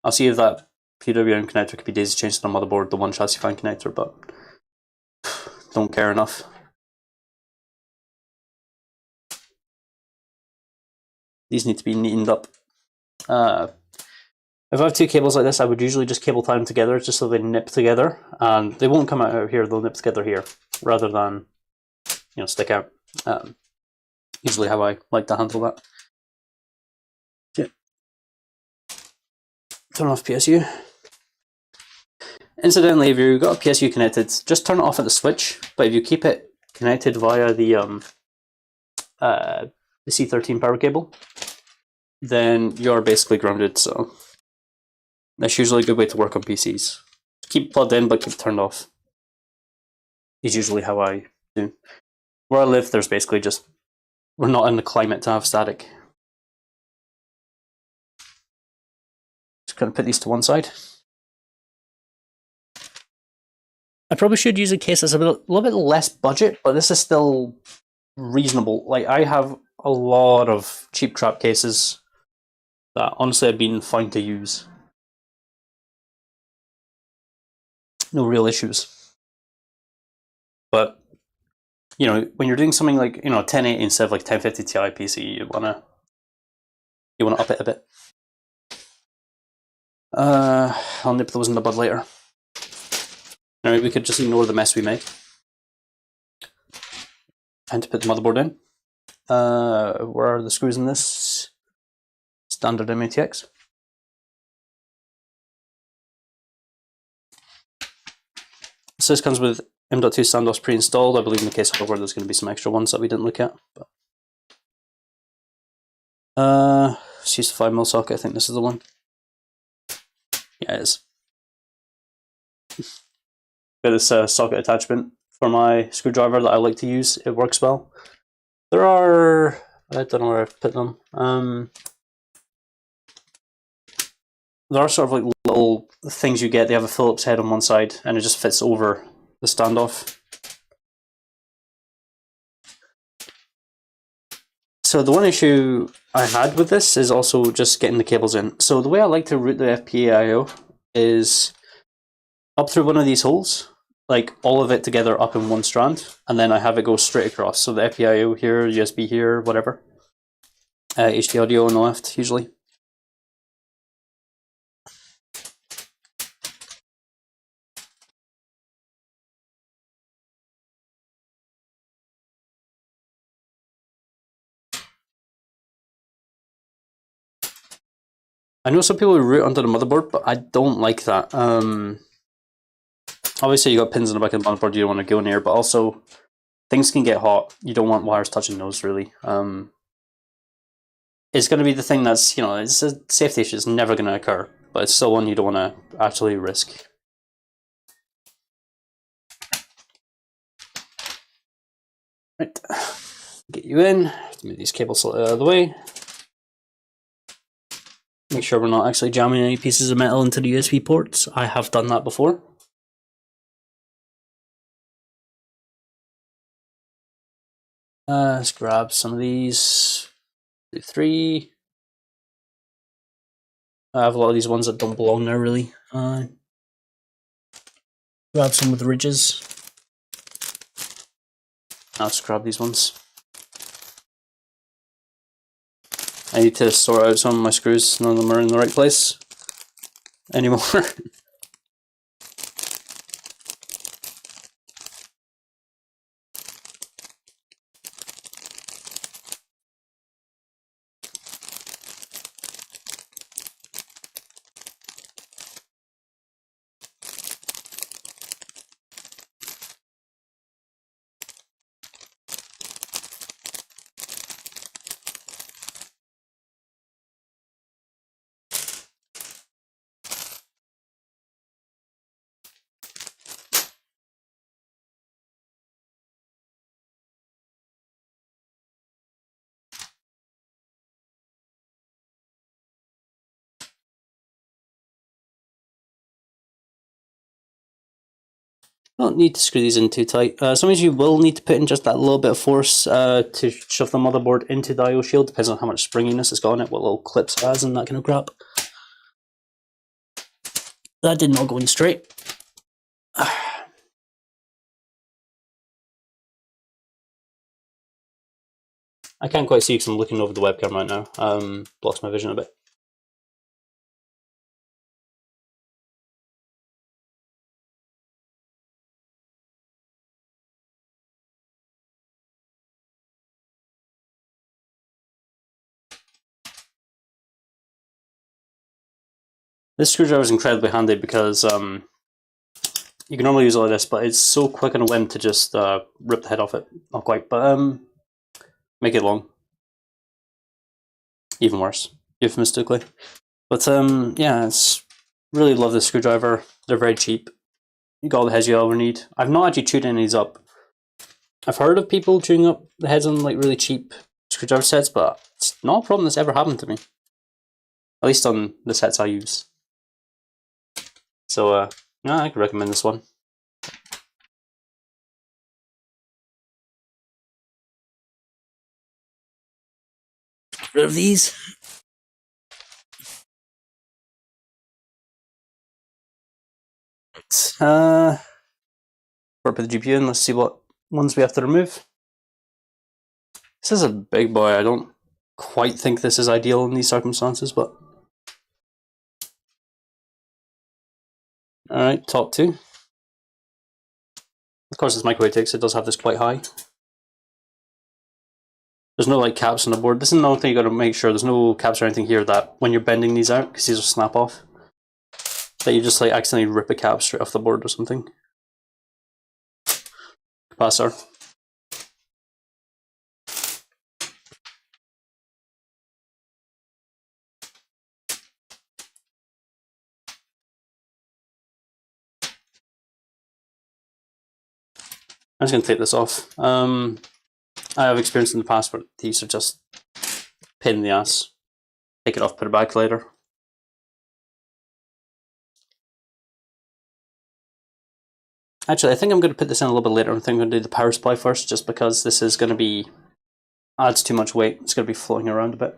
I'll see if that PWM connector could be daisy chained to the motherboard, the one chassis fan connector, but don't care enough. These need to be neatened up. If I have two cables like this, I would usually just cable tie them together just so they nip together, and they won't come out here, they'll nip together here, rather than, you know, stick out. Usually how I like to handle that. Yeah. Turn off PSU. Incidentally, if you've got a PSU connected, just turn it off at the switch, but if you keep it connected via the C13 power cable, then you're basically grounded, so that's usually a good way to work on PCs. Keep it plugged in, but keep it turned off. Is usually how I do. Where I live, there's basically just, we're not in the climate to have static. Just gonna put these to one side. I probably should use a case that's a little bit less budget, but this is still reasonable. Like, I have a lot of cheap trap cases that honestly have been fine to use. No real issues. But, you know, when you're doing something like, you know, 1080 instead of like 1050 Ti PC, you wanna up it a bit. I'll nip those in the bud later. Alright, we could just ignore the mess we made. And to put the motherboard in. Where are the screws in this? Standard MATX. So this comes with M.2 standoffs pre-installed. I believe in the case of hardware there's going to be some extra ones that we didn't look at. But let's use the 5mm socket. I think this is the one. Yeah, it is. Got this socket attachment for my screwdriver that I like to use. It works well. There are, I don't know where I've put them. There are sort of like little things you get. They have a Phillips head on one side and it just fits over the standoff. So the one issue I had with this is also just getting the cables in. So the way I like to route the FPGA is up through one of these holes, like all of it together up in one strand, and then I have it go straight across. So the FPIO here, USB here, whatever. HD audio on the left, usually. I know some people root onto the motherboard, but I don't like that. Obviously, you got pins in the back of the motherboard you don't want to go near, but also things can get hot. You don't want wires touching those, really. It's going to be the thing that's, it's a safety issue. It's never going to occur, but it's still one you don't want to actually risk. Right, get you in. Move these cables slightly out of the way. Make sure we're not actually jamming any pieces of metal into the USB ports. I have done that before. Let's grab some of these. 2, 3. I have a lot of these ones that don't belong there, really. Grab some with the ridges. I'll just grab these ones. I need to sort out some of my screws. None of them are in the right place anymore. Don't need to screw these in too tight. Sometimes you will need to put in just that little bit of force to shove the motherboard into the I/O shield. Depends on how much springiness it's got on it, what little clips it has, and that kind of crap. That did not go in straight. I can't quite see because I'm looking over the webcam right now. Blocks my vision a bit. This screwdriver is incredibly handy because you can normally use all of this, but it's so quick on a whim to just rip the head off it. Not quite, but make it long. Even worse, euphemistically. But yeah, it's really love this screwdriver. They're very cheap. You got all the heads you ever need. I've not actually chewed any of these up. I've heard of people chewing up the heads on like really cheap screwdriver sets, but it's not a problem that's ever happened to me. At least on the sets I use. So yeah, I could recommend this one. Get rid of these. Put the GPU in. Let's see what ones we have to remove. This is a big boy. I don't quite think this is ideal in these circumstances, but alright, top 2. Of course, it's microwave takes. It does have this quite high. There's no like caps on the board. This is another thing you got to make sure. There's no caps or anything here that when you're bending these out, because these will snap off, that you just like accidentally rip a cap straight off the board or something. Capacitor. I'm just going to take this off. I have experience in the past where these are just pain in the ass. Take it off, put it back later. Actually, I think I'm going to put this in a little bit later. I think I'm going to do the power supply first, just because this is going to be adds too much weight. It's going to be floating around a bit.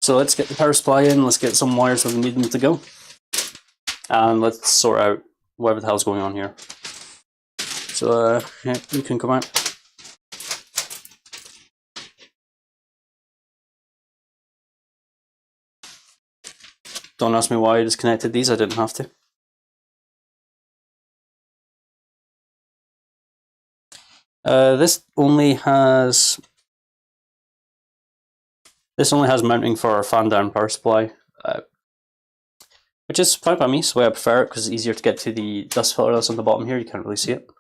So let's get the power supply in. Let's get some wires where we need them to go, and let's sort out whatever the hell's going on here. So yeah, you can come out. Don't ask me why I disconnected these. I didn't have to. This only has This only has mounting for our fan down power supply, which is fine by me. It's the way I prefer it because it's easier to get to the dust filter that's on the bottom here. You can't really see it.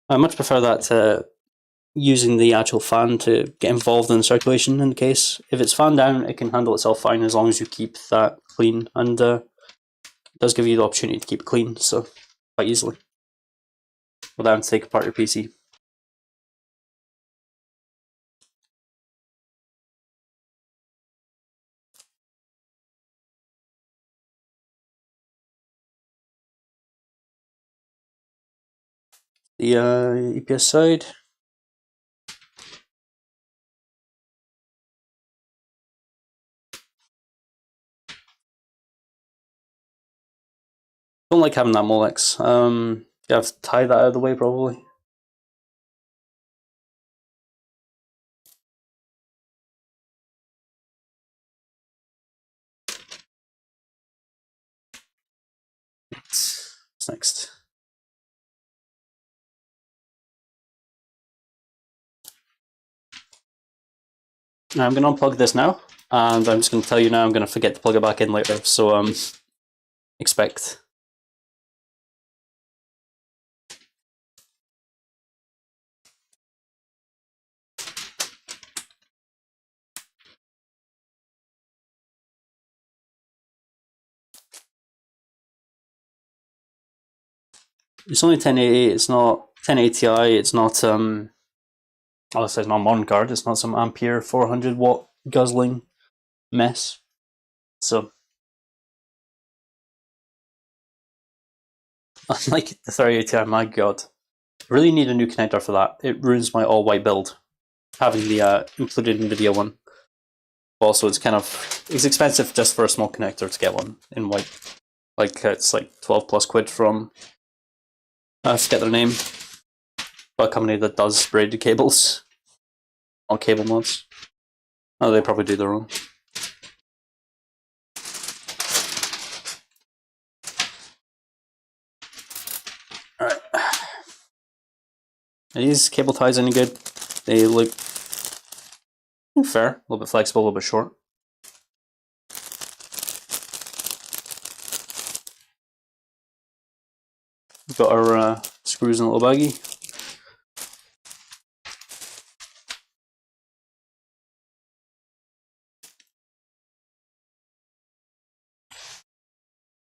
I much prefer that to using the actual fan to get involved in the circulation in the case. If it's fan down, it can handle itself fine as long as you keep that clean, and it does give you the opportunity to keep it clean, so quite easily, without having to take apart your PC. The EPS side. Don't like having that Molex. You have to tie that out of the way probably. What's next? Now I'm going to unplug this now, and I'm just going to tell you now I'm going to forget to plug it back in later, so expect. It's only 1080, it's not 1080 Ti, it's not oh, it says not modern card, it's not some Ampere 400 watt guzzling mess. So unlike the 3080 Ti, my god. I really need a new connector for that. It ruins my all white build, having the included NVIDIA one. Also, it's expensive just for a small connector to get one in white. Like it's like 12 plus quid from, I forget their name, but a company that does braided cables on cable mods. Oh, they probably do their own. Alright. Are these cable ties any good? They look fair, a little bit flexible, a little bit short. We've got our screws in a little baggie.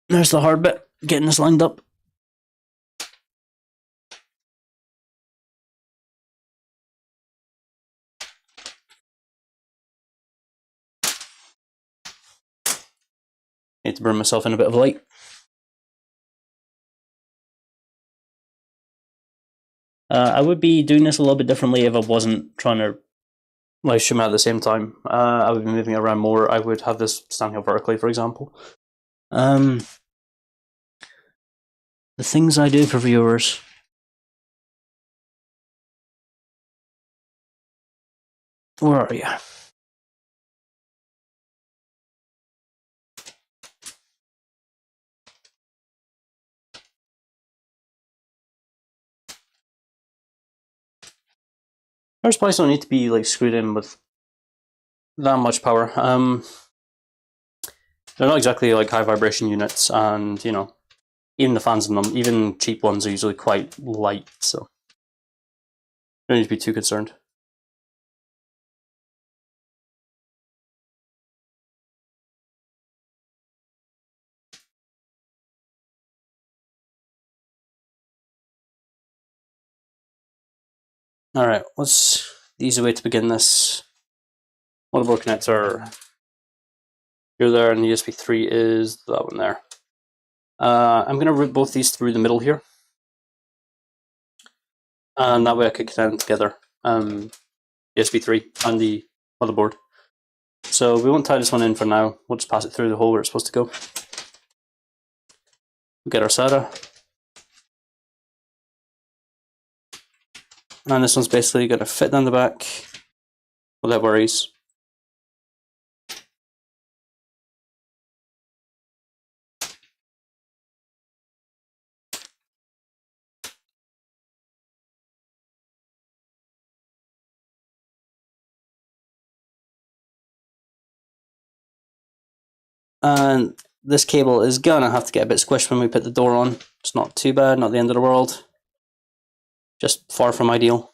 There's the hard bit, getting this lined up. Need to burn myself in a bit of light. I would be doing this a little bit differently if I wasn't trying to live stream at the same time. I would be moving around more. I would have this standing up vertically, for example. The things I do for viewers. Where are you? Power supplies don't need to be like screwed in with that much power. They're not exactly like high vibration units, and you know, even the fans in them, even cheap ones, are usually quite light, so you don't need to be too concerned. Alright, what's the easy way to begin this? Motherboard connector. You're there, and the USB 3 is that one there. I'm going to route both these through the middle here. And that way I could connect them together. USB 3 and the motherboard. So we won't tie this one in for now. We'll just pass it through the hole where it's supposed to go. We'll get our SATA. And this one's basically going to fit down the back without worries.
And this cable is gonna have to get a bit squished when we put the door on. It's not too bad, not the end of the world. Just far from ideal.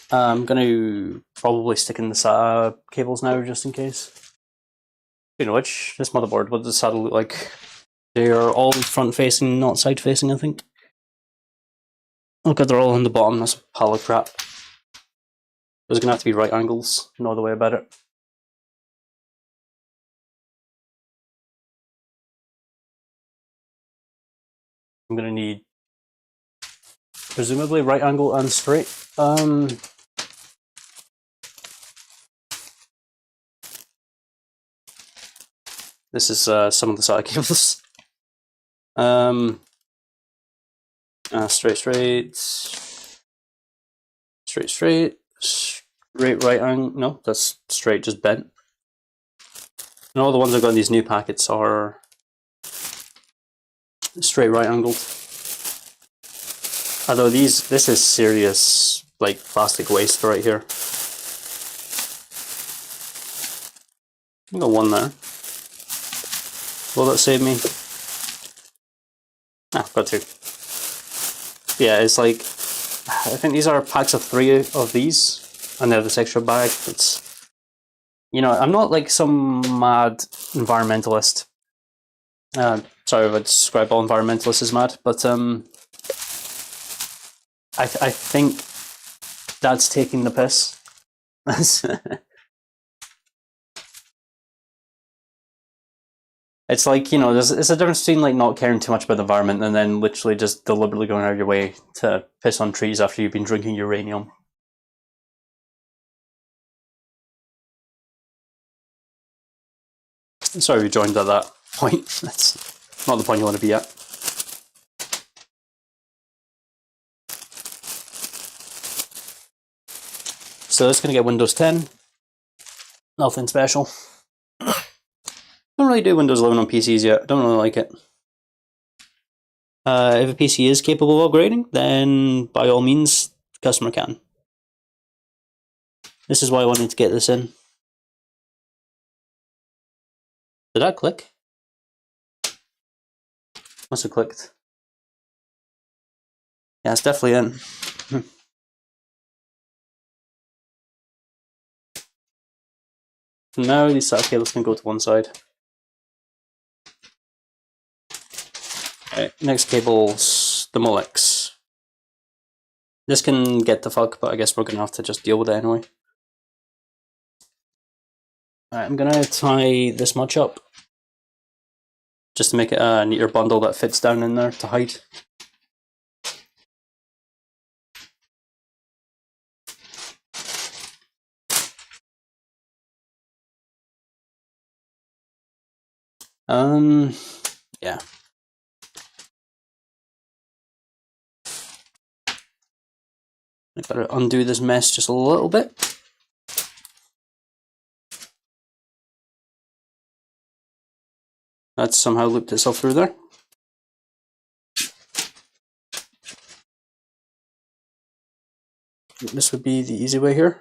I'm gonna probably stick in the SATA cables now, just in case. Speaking of which, this motherboard, what does SATA look like? They are all front facing, not side facing, I think. Oh god, they're all on the bottom, that's a pile of crap. There's gonna have to be right angles, no other way about it. I'm gonna need presumably right angle and straight. This is some of the SATA cables. Straight right angle. No, that's straight, just bent. And all the ones I've got in these new packets are straight right angled. Although this is serious, like, plastic waste right here. I got one there. Will that save me? Ah, got two. Yeah, it's like, I think these are packs of 3 of these, and they have this extra bag. It's, you know, I'm not like some mad environmentalist. Sorry if I describe all environmentalists as mad, but I think that's taking the piss. It's like, you know, there's a difference between like not caring too much about the environment and then literally just deliberately going out of your way to piss on trees after you've been drinking uranium. Sorry we joined at that point. That's not the point you want to be at. So it's going to get Windows 10. Nothing special. Don't really do Windows 11 on PCs yet. I don't really like it. If a PC is capable of upgrading, then by all means, the customer can. This is why I wanted to get this in. Did that click? Must have clicked. Yeah, it's definitely in. Now these SATA cables can go to one side. Right, next cable's the Molex. This can get the fuck, but I guess we're gonna have to just deal with it anyway. Alright, I'm gonna tie this much up, just to make it a neater bundle that fits down in there to hide. Yeah. I gotta undo this mess just a little bit. That's somehow looped itself through there. This would be the easy way here.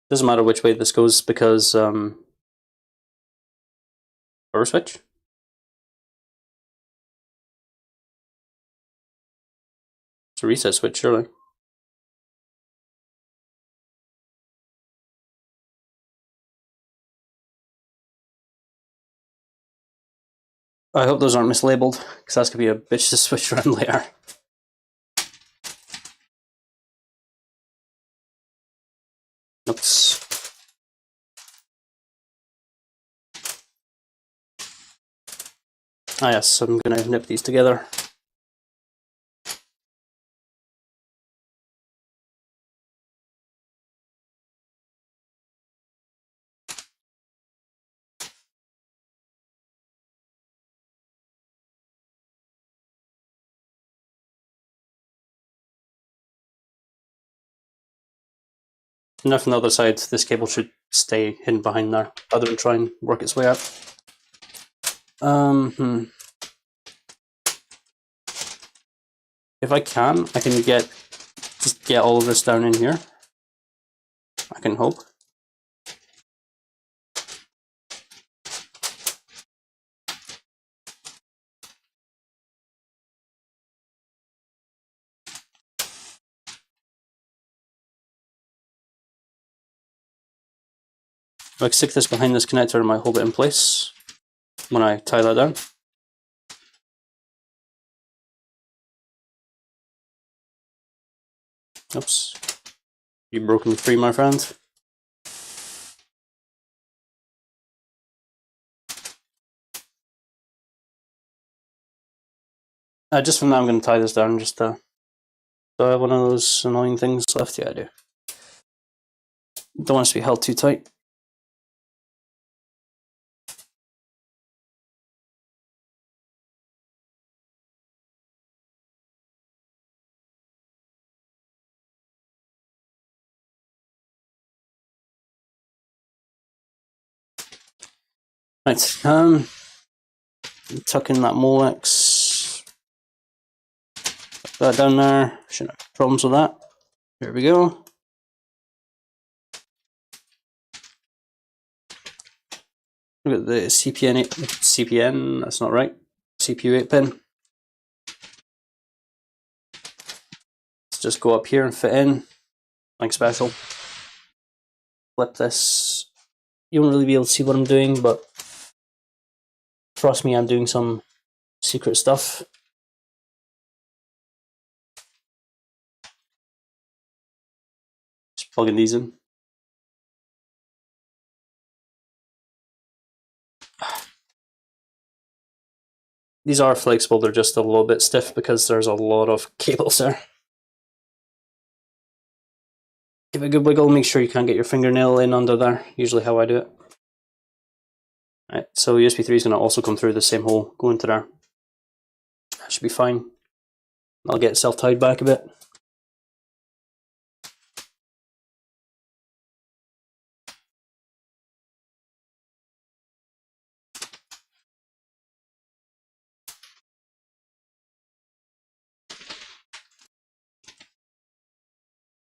Doesn't matter which way this goes because power switch. It's a reset switch, surely. I hope those aren't mislabeled, because that's gonna be a bitch to switch around later. Oops. Ah yes, I'm gonna nip these together. Enough on the other side, this cable should stay hidden behind there, rather than try and work its way out. If I can get just get all of this down in here. I can hope. If I stick this behind this connector, it might hold it in place when I tie that down. Oops. You've broken free, my friend. Just from now, I'm going to tie this down. Just do I have one of those annoying things left? Yeah, I do. Don't want it to be held too tight. Right, tuck in that Molex. Put that down there. Shouldn't have problems with that. There we go. Look at the CPN, that's not right. CPU 8 pin. Let's just go up here and fit in. Nothing special. Flip this. You won't really be able to see what I'm doing, but trust me, I'm doing some secret stuff. Just plugging these in. These are flexible, they're just a little bit stiff because there's a lot of cables there. Give it a good wiggle, make sure you can't get your fingernail in under there, usually how I do it. Right, so USB 3 is going to also come through the same hole, go into there. That should be fine. I'll get itself tied back a bit.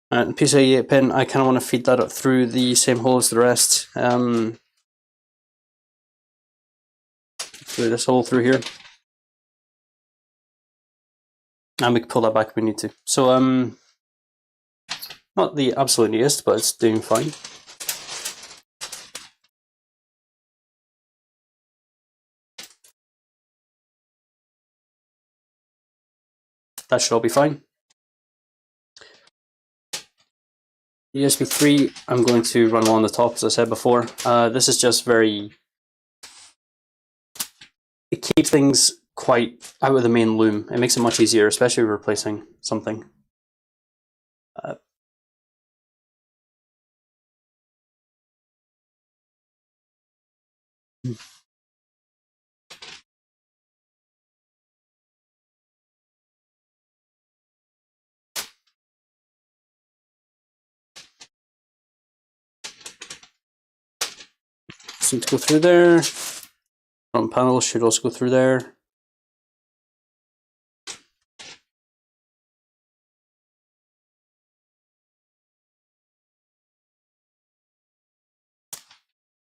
The PCIe 8 pin, I kind of want to feed that up through the same hole as the rest. Through this hole through here. And we can pull that back if we need to. So, not the absolute neatest, but it's doing fine. That should all be fine. USB 3, I'm going to run along the top, as I said before. This is just very... It keeps things quite out of the main loom. It makes it much easier, especially replacing something. Seems to go through there. Front panel should also go through there.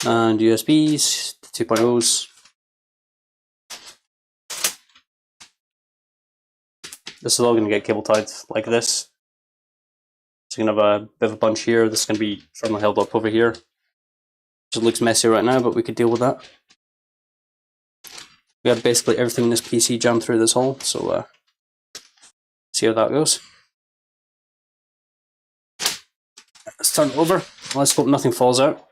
And USBs, 2.0s. This is all going to get cable tied like this. So you're going to have a bit of a bunch here. This is going to be firmly held up over here. It looks messy right now, but we could deal with that. We have basically everything in this PC jammed through this hole, so see how that goes. Let's turn it over. Let's hope nothing falls out.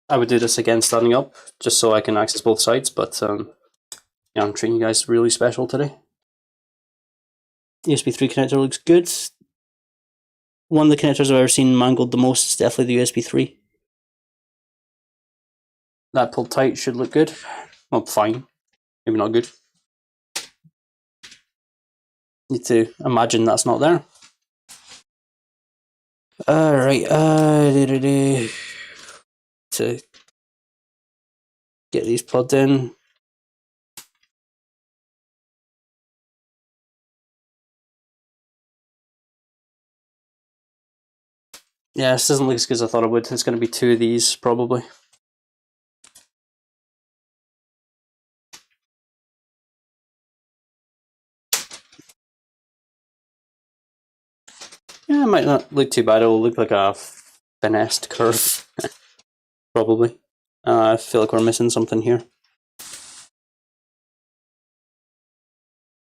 I would do this again standing up, just so I can access both sides, but yeah, I'm treating you guys really special today. USB 3 connector looks good. One of the connectors I've ever seen mangled the most is definitely the USB 3. That pulled tight should look good. Well, fine. Maybe not good. Need to imagine that's not there. Alright, to get these plugged in. Yeah, this doesn't look as good as I thought it would. It's going to be 2 of these, probably. Yeah, it might not look too bad. It'll look like a finessed curve, probably. I feel like we're missing something here.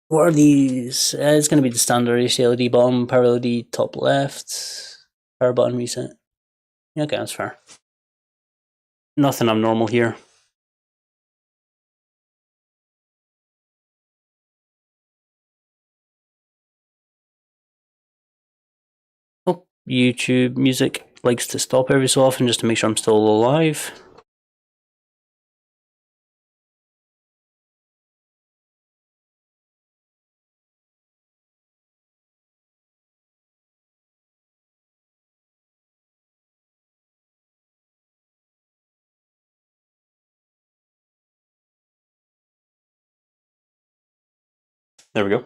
What are these? It's going to be the standard AC LED bottom, power LED top left, power button reset. Okay, that's fair. Nothing abnormal here. Oh, YouTube music likes to stop every so often just to make sure I'm still alive.
There we go.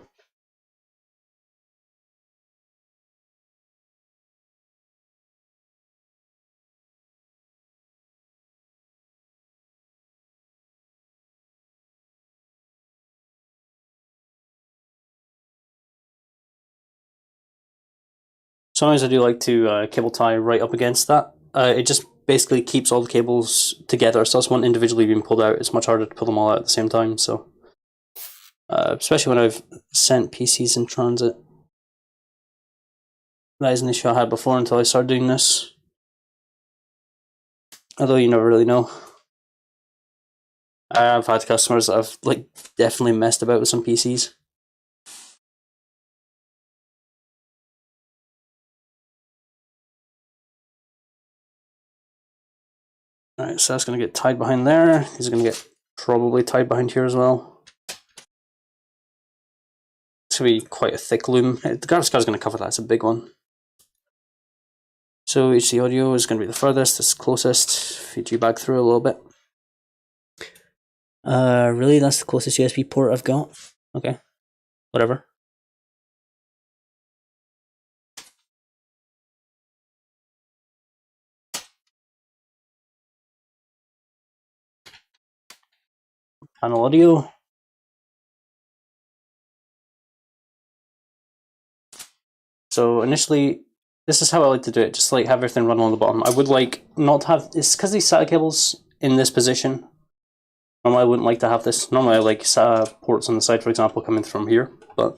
Sometimes I do like to cable tie right up against that. It just basically keeps all the cables together, so that's one individually being pulled out. It's much harder to pull them all out at the same time, so... especially when I've sent PCs in transit. That is an issue I had before until I started doing this. Although you never really know. I've had customers that have like definitely messed about with some PCs. Alright, so that's going to get tied behind there. He's going to get probably tied behind here as well. It's going to be quite a thick loom. The graphics card is going to cover that, it's a big one. So HC audio is going to be the furthest, it's closest. Feed you back through a little bit. Really? That's the closest USB port I've got? Okay. Whatever. Panel audio. So initially, this is how I like to do it, just like have everything run on the bottom. I would like not to have, it's because these SATA cables in this position. Normally I wouldn't like to have this. Normally I like SATA ports on the side, for example, coming from here. But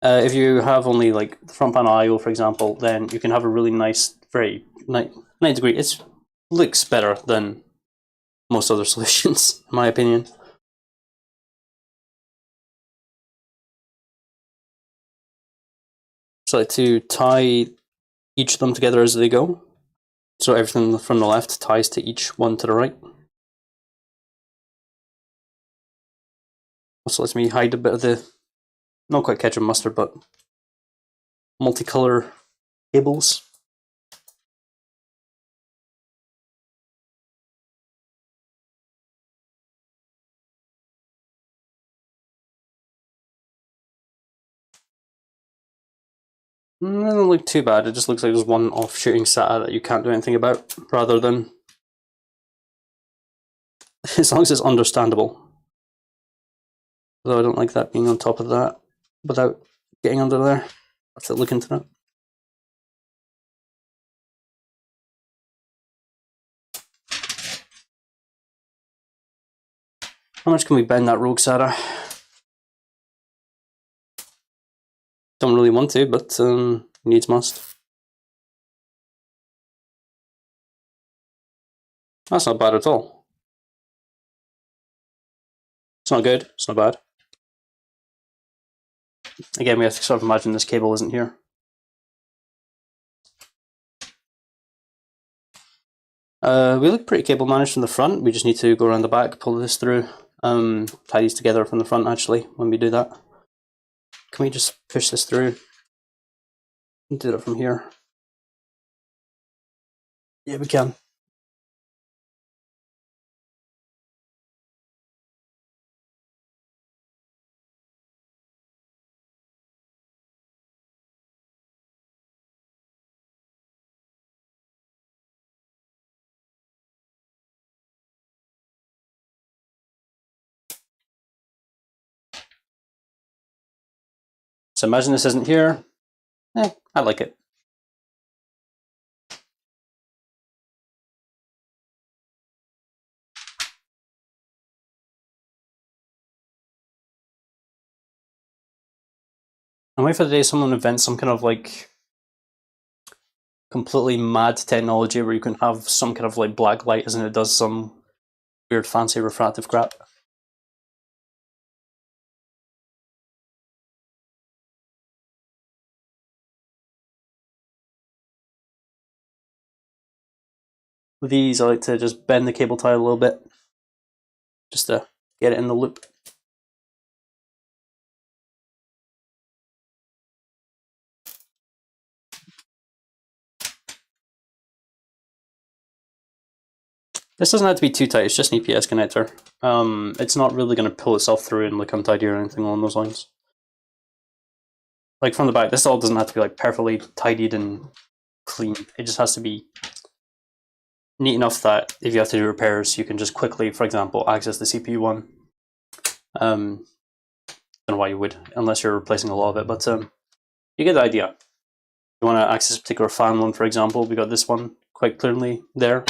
if you have only like the front panel I/O, for example, then you can have a really nice, very 90 degree. It looks better than most other solutions, in my opinion. So I like to tie each of them together as they go. So everything from the left ties to each one to the right. Also lets me hide a bit of the, not quite ketchup mustard, but multicolor cables. It doesn't look too bad, it just looks like there's one off-shooting SATA that you can't do anything about, rather than... as long as it's understandable. Although I don't like that being on top of that without getting under there. I have to look into that. How much can we bend that rogue SATA? Don't really want to, but needs must. That's not bad at all. It's not good, it's not bad. Again, we have to sort of imagine this cable isn't here. We look pretty cable managed from the front. We just need to go around the back, pull this through, tie these together from the front actually when we do that. Can we just push this through? Do it from here. Yeah, we can. So imagine this isn't here. I like it. I'm waiting for the day someone invents some kind of like completely mad technology where you can have some kind of like black light as in it does some weird fancy refractive crap. With these, I like to just bend the cable tie a little bit just to get it in the loop. This doesn't have to be too tight, it's just an EPS connector. It's not really going to pull itself through and look untidy or anything along those lines. Like from the back, this all doesn't have to be like perfectly tidied and clean. It just has to be neat enough that if you have to do repairs, you can just quickly, for example, access the CPU one. I don't know why you would, unless you're replacing a lot of it, but you get the idea. You want to access a particular fan one, for example, we got this one quite clearly there.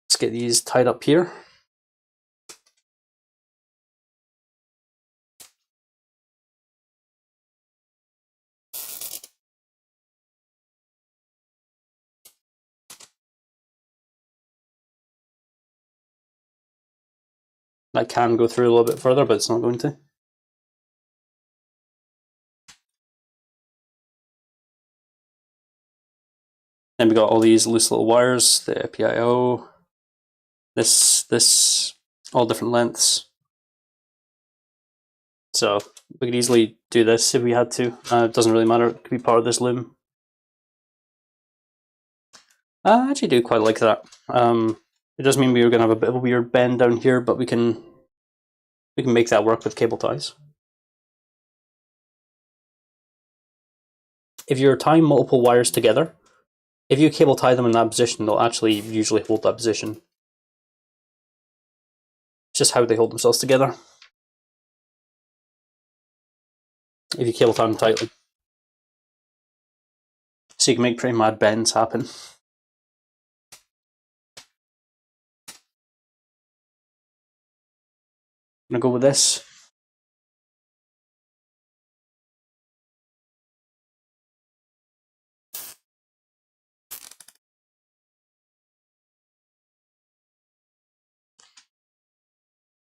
Let's get these tied up here. That can go through a little bit further, but it's not going to. Then we got all these loose little wires, the PIO, this, all different lengths. So we could easily do this if we had to. It doesn't really matter, it could be part of this loom. I actually do quite like that. It does mean we are going to have a bit of a weird bend down here, but we can make that work with cable ties. If you're tying multiple wires together, if you cable tie them in that position, they'll actually usually hold that position. It's just how they hold themselves together. If you cable tie them tightly. So you can make pretty mad bends happen. I'm going to go with this.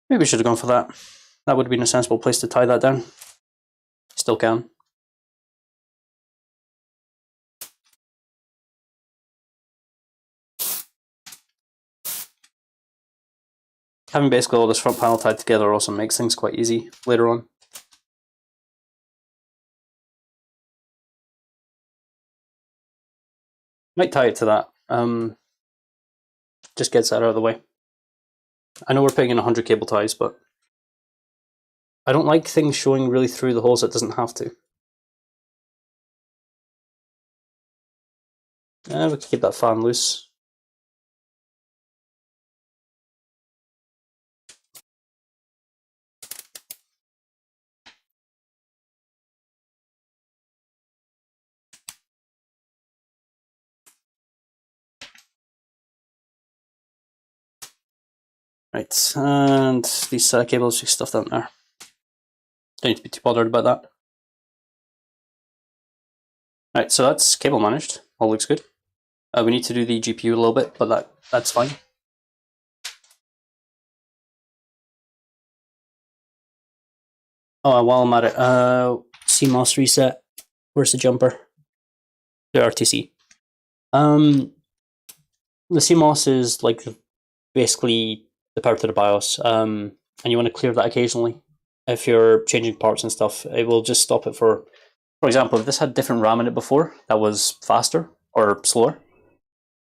Maybe we should have gone for that. That would have been a sensible place to tie that down. Still can. Having basically all this front panel tied together also makes things quite easy later on. Might tie it to that. Just gets that out of the way. I know we're putting in 100 cable ties, but I don't like things showing really through the holes that doesn't have to. We can keep that fan loose. Right, and these cables just stuff down there. Don't need to be too bothered about that. Right, so that's cable managed. All looks good. We need to do the GPU a little bit, but that's fine. Oh, while I'm at it, CMOS reset. Where's the jumper? The RTC. The CMOS is like basically the power to the BIOS, and you want to clear that occasionally. If you're changing parts and stuff, it will just stop it for example, if this had different RAM in it before, that was faster or slower,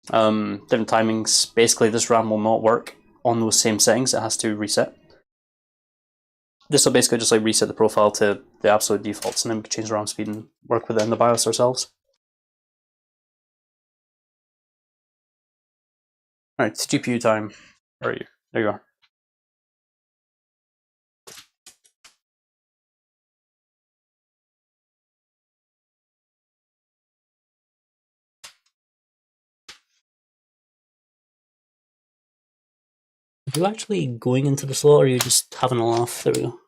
different timings, basically this RAM will not work on those same settings, it has to reset. This will basically just like reset the profile to the absolute defaults, and then we can change the RAM speed and work within the BIOS ourselves. Alright, it's GPU time. Where are you? There you are. Are you actually going into the slot, or are you just having a laugh? There we go.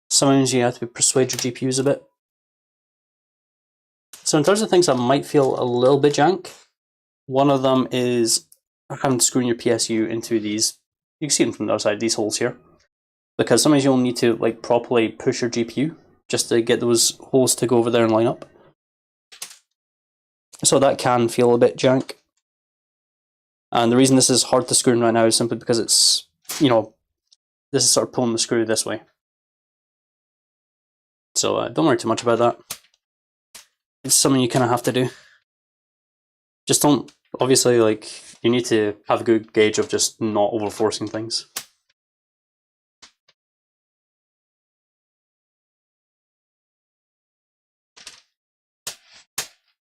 Sometimes you have to persuade your GPUs a bit. So in terms of things that might feel a little bit jank, one of them is having to screw in your PSU into these. You can see them from the other side, these holes here. Because sometimes you'll need to like properly push your GPU just to get those holes to go over there and line up. So that can feel a bit jank. And the reason this is hard to screw in right now is simply because it's, this is sort of pulling the screw this way. So don't worry too much about that. It's something you kind of have to do. Just don't, obviously, you need to have a good gauge of just not overforcing things.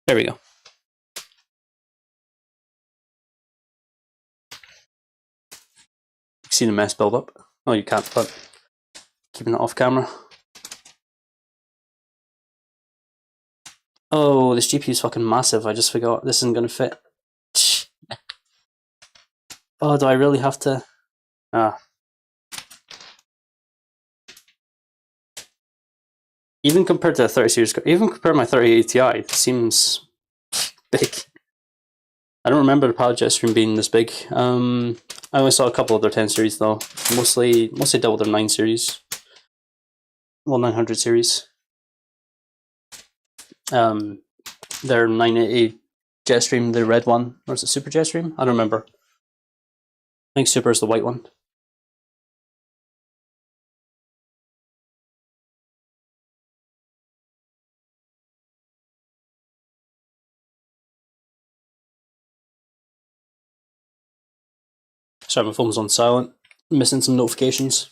There we go. You can see the mess build up. Oh, you can't, but keeping it off camera. Oh, this GPU is fucking massive. I just forgot. This isn't going to fit. Oh, do I really have to? Even compared to a 30 series, even compared to my 3080 Ti, it seems big. I don't remember the pallet jet stream being this big. I only saw a couple of their 10 series though. Mostly dealt with their 9 series. Well, 900 series. Their 980 Jetstream, the red one, or is it Super Jetstream? I don't remember. I think Super is the white one. Sorry, my phone's on silent. Missing some notifications.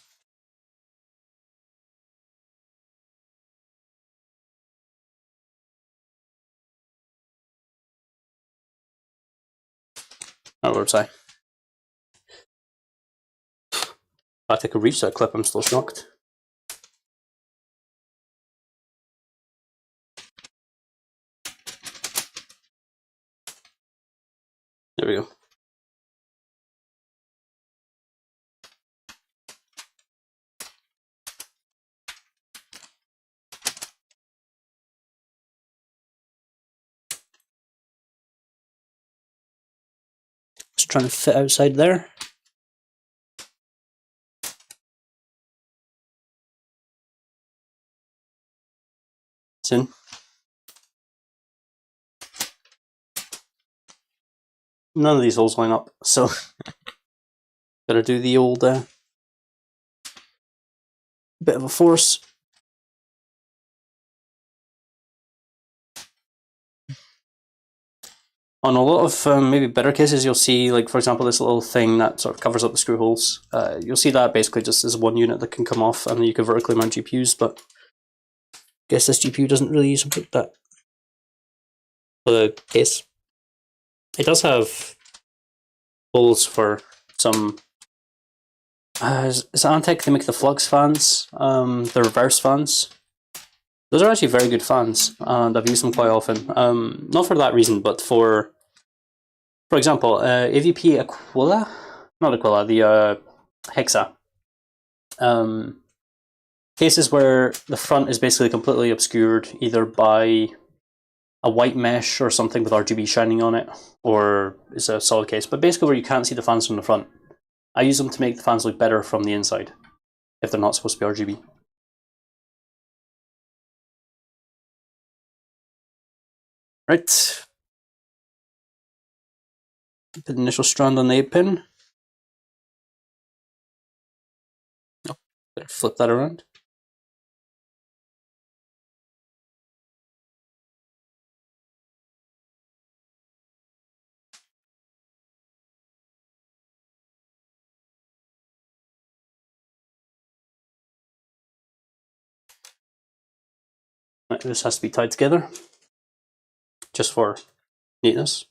Oh, where was I? If I could reach that clip, I'm still shocked. There we go. Just trying to fit outside there. It's in. None of these holes line up, so gotta do the old bit of a force. On a lot of maybe better cases, you'll see, like for example, this little thing that sort of covers up the screw holes. You'll see that basically just as one unit that can come off, and then you can vertically mount GPUs. But I guess this GPU doesn't really support that for the case. It does have holes for some. Is Antec? They make the flux fans, the reverse fans. Those are actually very good fans, and I've used them quite often. Not for that reason, but for example, AVP Aquila, not Aquila, the Hexa. Cases where the front is basically completely obscured, either by a white mesh or something with RGB shining on it, or it's a solid case, but basically where you can't see the fans from the front. I use them to make the fans look better from the inside, if they're not supposed to be RGB. Right. Put the initial strand on the 8-pin. Oh, better flip that around. Right, this has to be tied together, just for neatness.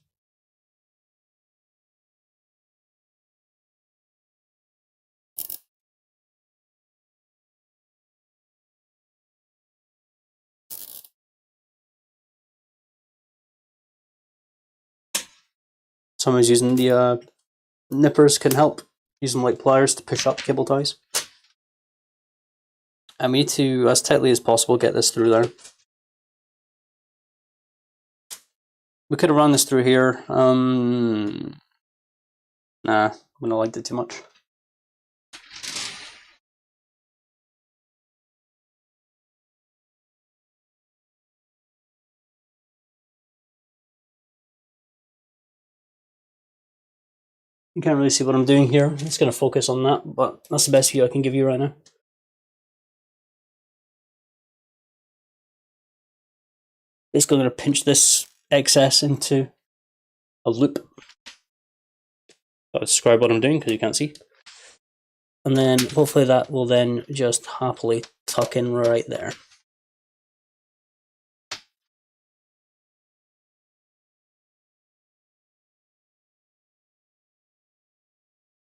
Someone's using the nippers can help. Use them like pliers to push up cable ties. And we need to, as tightly as possible, get this through there. We could have run this through here. Nah, I wouldn't have liked it too much. You can't really see what I'm doing here. I'm just going to focus on that, but that's the best view I can give you right now. Basically, I'm going to pinch this excess into a loop. I'll describe what I'm doing because you can't see. And then hopefully that will then just happily tuck in right there.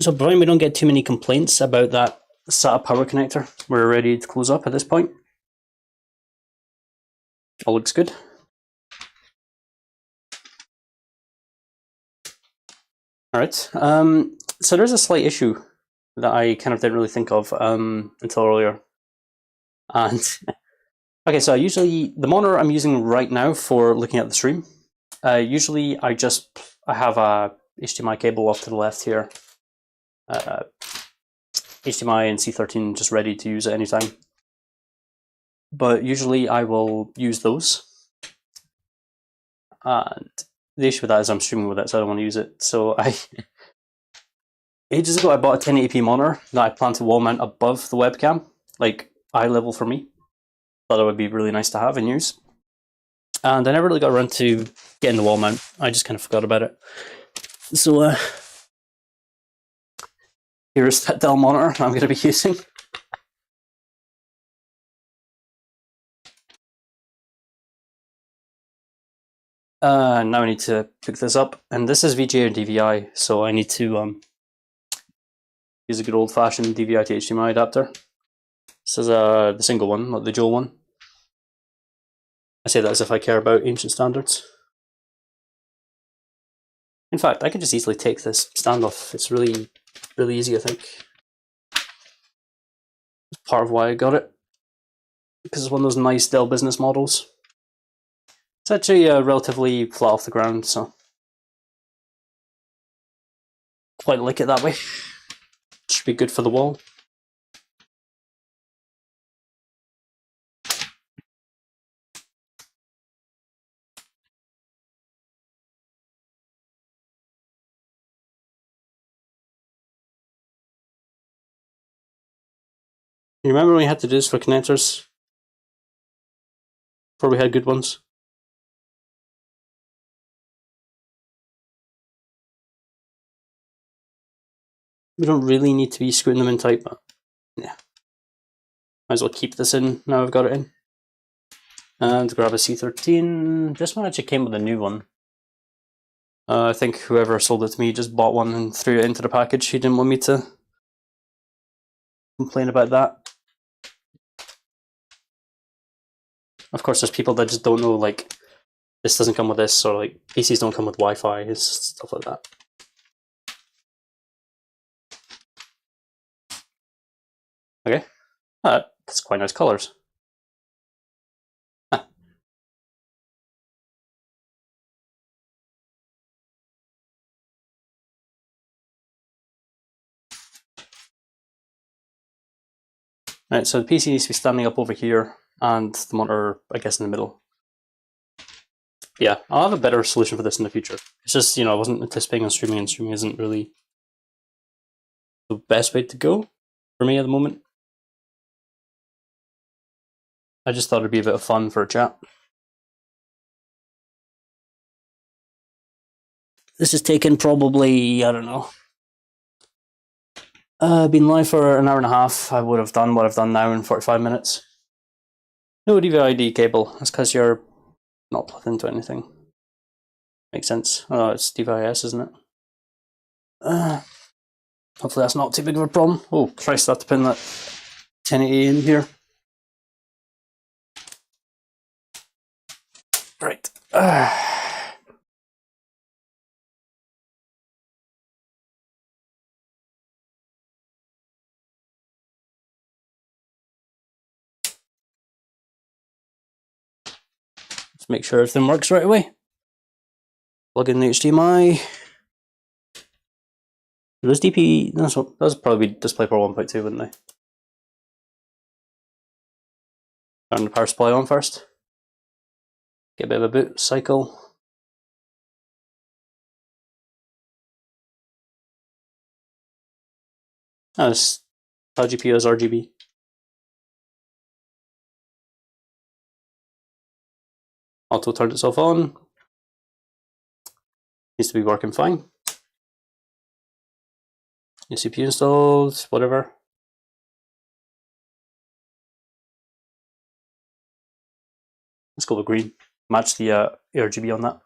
So provided we don't get too many complaints about that SATA power connector, we're ready to close up at this point. All looks good. All right, so there's a slight issue that I kind of didn't really think of until earlier. And okay, so usually the monitor I'm using right now for looking at the stream, usually I have a HDMI cable off to the left here. HDMI and C13 just ready to use at any time. But usually I will use those. And the issue with that is I'm streaming with it, so I don't want to use it. So ages ago I bought a 1080p monitor that I plan to wall mount above the webcam, like eye level for me. Thought it would be really nice to have and use. And I never really got around to getting the wall mount. I just kind of forgot about it. So here's that Dell monitor I'm going to be using. Now I need to pick this up, and this is VGA or DVI, so I need to use a good old-fashioned DVI to HDMI adapter. This is the single one, not the dual one. I say that as if I care about ancient standards. In fact, I could just easily take this stand off. It's really, really easy, I think. It's part of why I got it, because it's one of those nice Dell business models. It's actually relatively flat off the ground, so quite like it that way. Should be good for the wall. You remember when we had to do this for connectors? Before we had good ones? We don't really need to be screwing them in tight, but yeah. Might as well keep this in now I've got it in. And grab a C13. This one actually came with a new one. I think whoever sold it to me just bought one and threw it into the package. He didn't want me to complain about that. Of course, there's people that just don't know, like, this doesn't come with this, or like PCs don't come with Wi-Fi, it's stuff like that. Okay, that's quite nice colors. Right, so the PC needs to be standing up over here, and the monitor, I guess, in the middle. Yeah, I'll have a better solution for this in the future. It's just, you know, I wasn't anticipating on streaming, and streaming isn't really the best way to go for me at the moment. I just thought it'd be a bit of fun for a chat. This has taken probably, I don't know, been live for an hour and a half. I would have done what I've done now in 45 minutes. No DVI cable. That's because you're not plugged into anything. Makes sense. Oh, it's DVI-S, isn't it? Hopefully that's not too big of a problem. Oh, Christ, I have to pin that 1080 in here. Right. to make sure everything works right away. Plug in the HDMI. Was DP? No, so that was probably DisplayPort 1.2, wouldn't they? Turn the power supply on first. Get a bit of a boot cycle. That's how GPU is RGB. Auto turned itself on. Needs to be working fine. New CPU installed, whatever. Let's go with green. Match the RGB on that.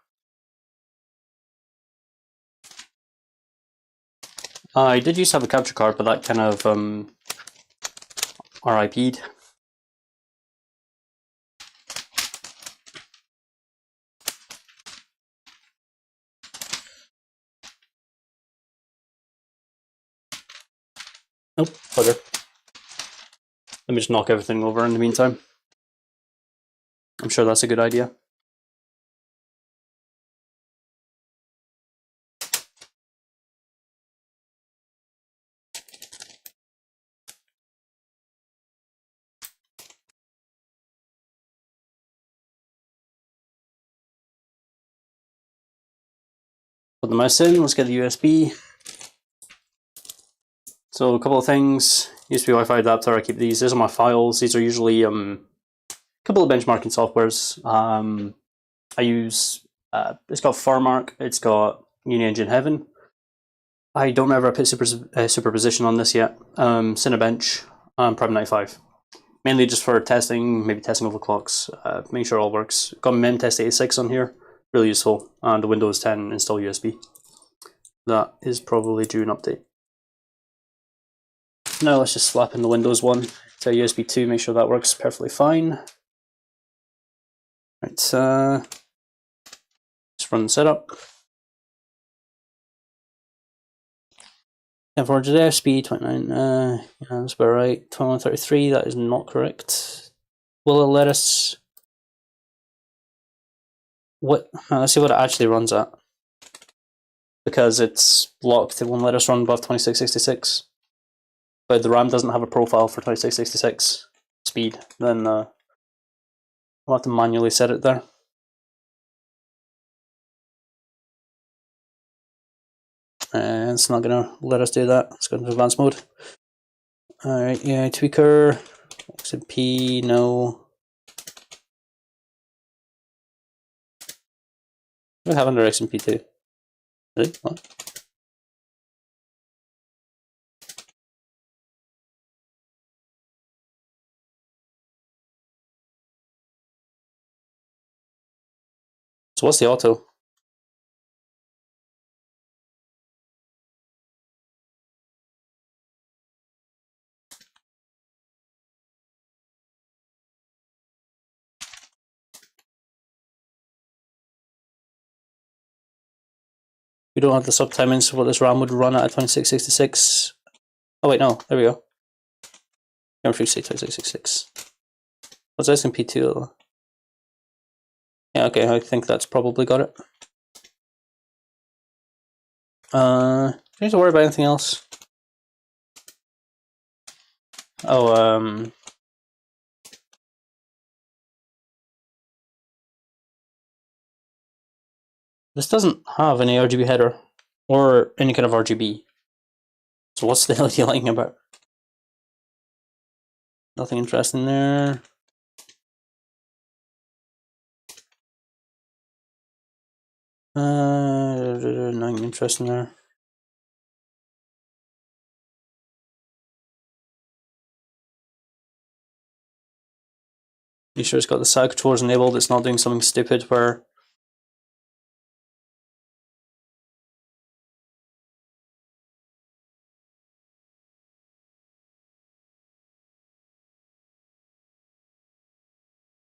I did used to have a capture card, but that kind of RIP'd. Nope, bugger. Let me just knock everything over in the meantime. I'm sure that's a good idea. Put the mouse in, let's get the USB. So a couple of things. USB Wi-Fi adapter, I keep these. These are my files. These are usually a couple of benchmarking softwares. I use, it's got Farmark, it's got Uniengine Heaven. I don't ever put superposition on this yet. Cinebench, Prime 95. Mainly just for testing, maybe testing overclocks, making sure it all works. Got Memtest 86 on here, really useful. And the Windows 10 install USB. That is probably due an update. Now let's just slap in the Windows one to USB 2, make sure that works perfectly fine. Right, let's run the setup. 400F, speed 29, yeah, that's about right. 2133, that is not correct. Will it let us... What? Let's see what it actually runs at. Because it's blocked, it won't let us run above 2666. But the RAM doesn't have a profile for 2666 speed, then we'll have to manually set it there. It's not going to let us do that. Let's go into advanced mode. Alright, yeah, tweaker, XMP, no. What do we have under XMP2? Really? What? So what's the auto? We don't have the subtimings for what this RAM would run at 2666. Oh wait, no, there we go. Camera free say 2666. What's XMP2? Yeah, okay, I think that's probably got it. Do you need to worry about anything else? Oh, this doesn't have any RGB header or any kind of RGB. So what's the LED lighting about? Nothing interesting there. Nothing interesting there. You sure it's got the side controllers enabled? It's not doing something stupid where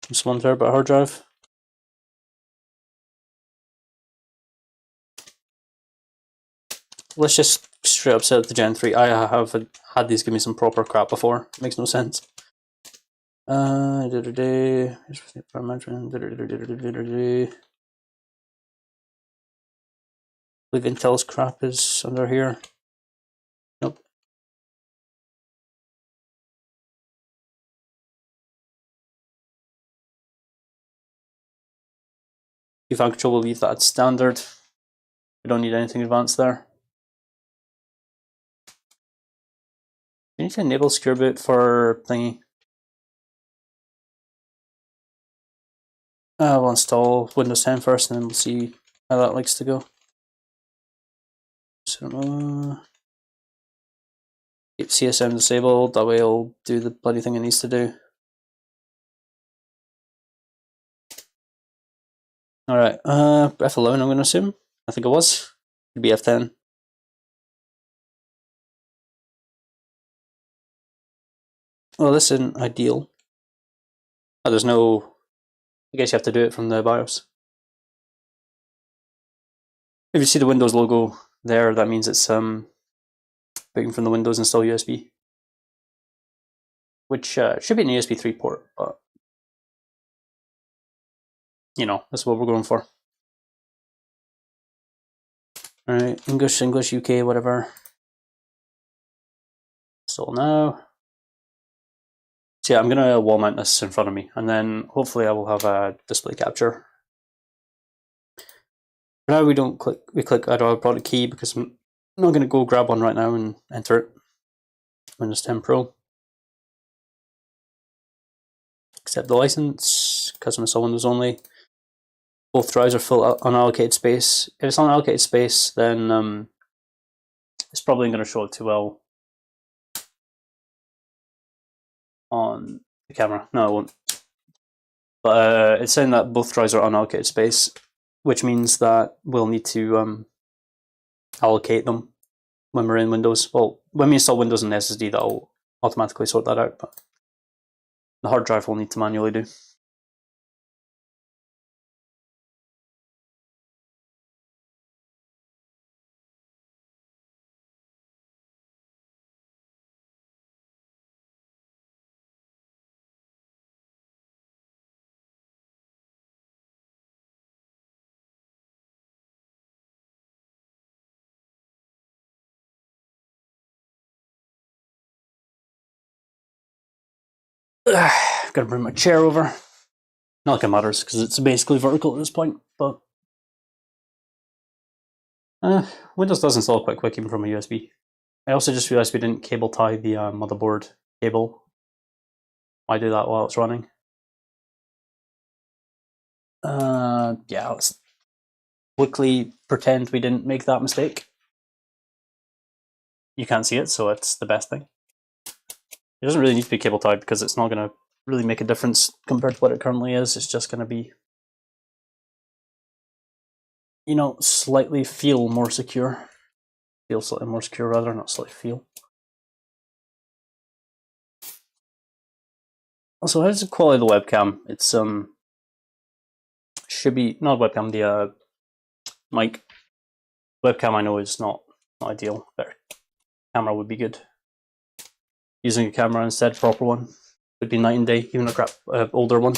just 1 terabyte hard drive. Let's just straight up set it to Gen 3. I have had these give me some proper crap before. It makes no sense. Leave Intel's crap is under here. Nope. Fan control, we'll leave that at standard. We don't need anything advanced there. We need to enable secure boot for thingy. We'll install Windows 10 first, and then we'll see how that likes to go. So, keep CSM disabled, that way it'll do the bloody thing it needs to do. Alright, F11 I'm going to assume. I think it was. It'd be F10. Well, this isn't ideal. Oh, there's no... I guess you have to do it from the BIOS. If you see the Windows logo there, that means it's booting from the Windows install USB. Which should be an USB 3 port, but... You know, that's what we're going for. Alright, English, UK, whatever. Install now. So yeah, I'm going to wall mount this in front of me, and then hopefully I will have a display capture. For now we click add our product key because I'm not going to go grab one right now and enter it. Windows 10 Pro. Accept the license, custom install Windows only. Both drives are full unallocated space. If it's unallocated space, then it's probably going to show up too well on the camera. No, it won't. But it's saying that both drives are unallocated space, which means that we'll need to allocate them when we're in Windows. Well, when we install Windows and SSD, that'll automatically sort that out, but the hard drive will need to manually do. Gotta bring my chair over. Not like it matters, because it's basically vertical at this point, but Windows does install quite quick even from a USB. I also just realized we didn't cable tie the motherboard cable. I do that while it's running. Yeah, let's quickly pretend we didn't make that mistake. You can't see it, so it's the best thing. It doesn't really need to be cable tied because it's not going to really make a difference compared to what it currently is. It's just going to be, you know, slightly feel more secure. Feel slightly more secure rather, not slightly feel. Also, how's the quality of the webcam? It's should be not webcam, the mic. Webcam I know is not ideal. Better camera would be good. Using a camera instead, proper one, would be night and day, even a crap older one.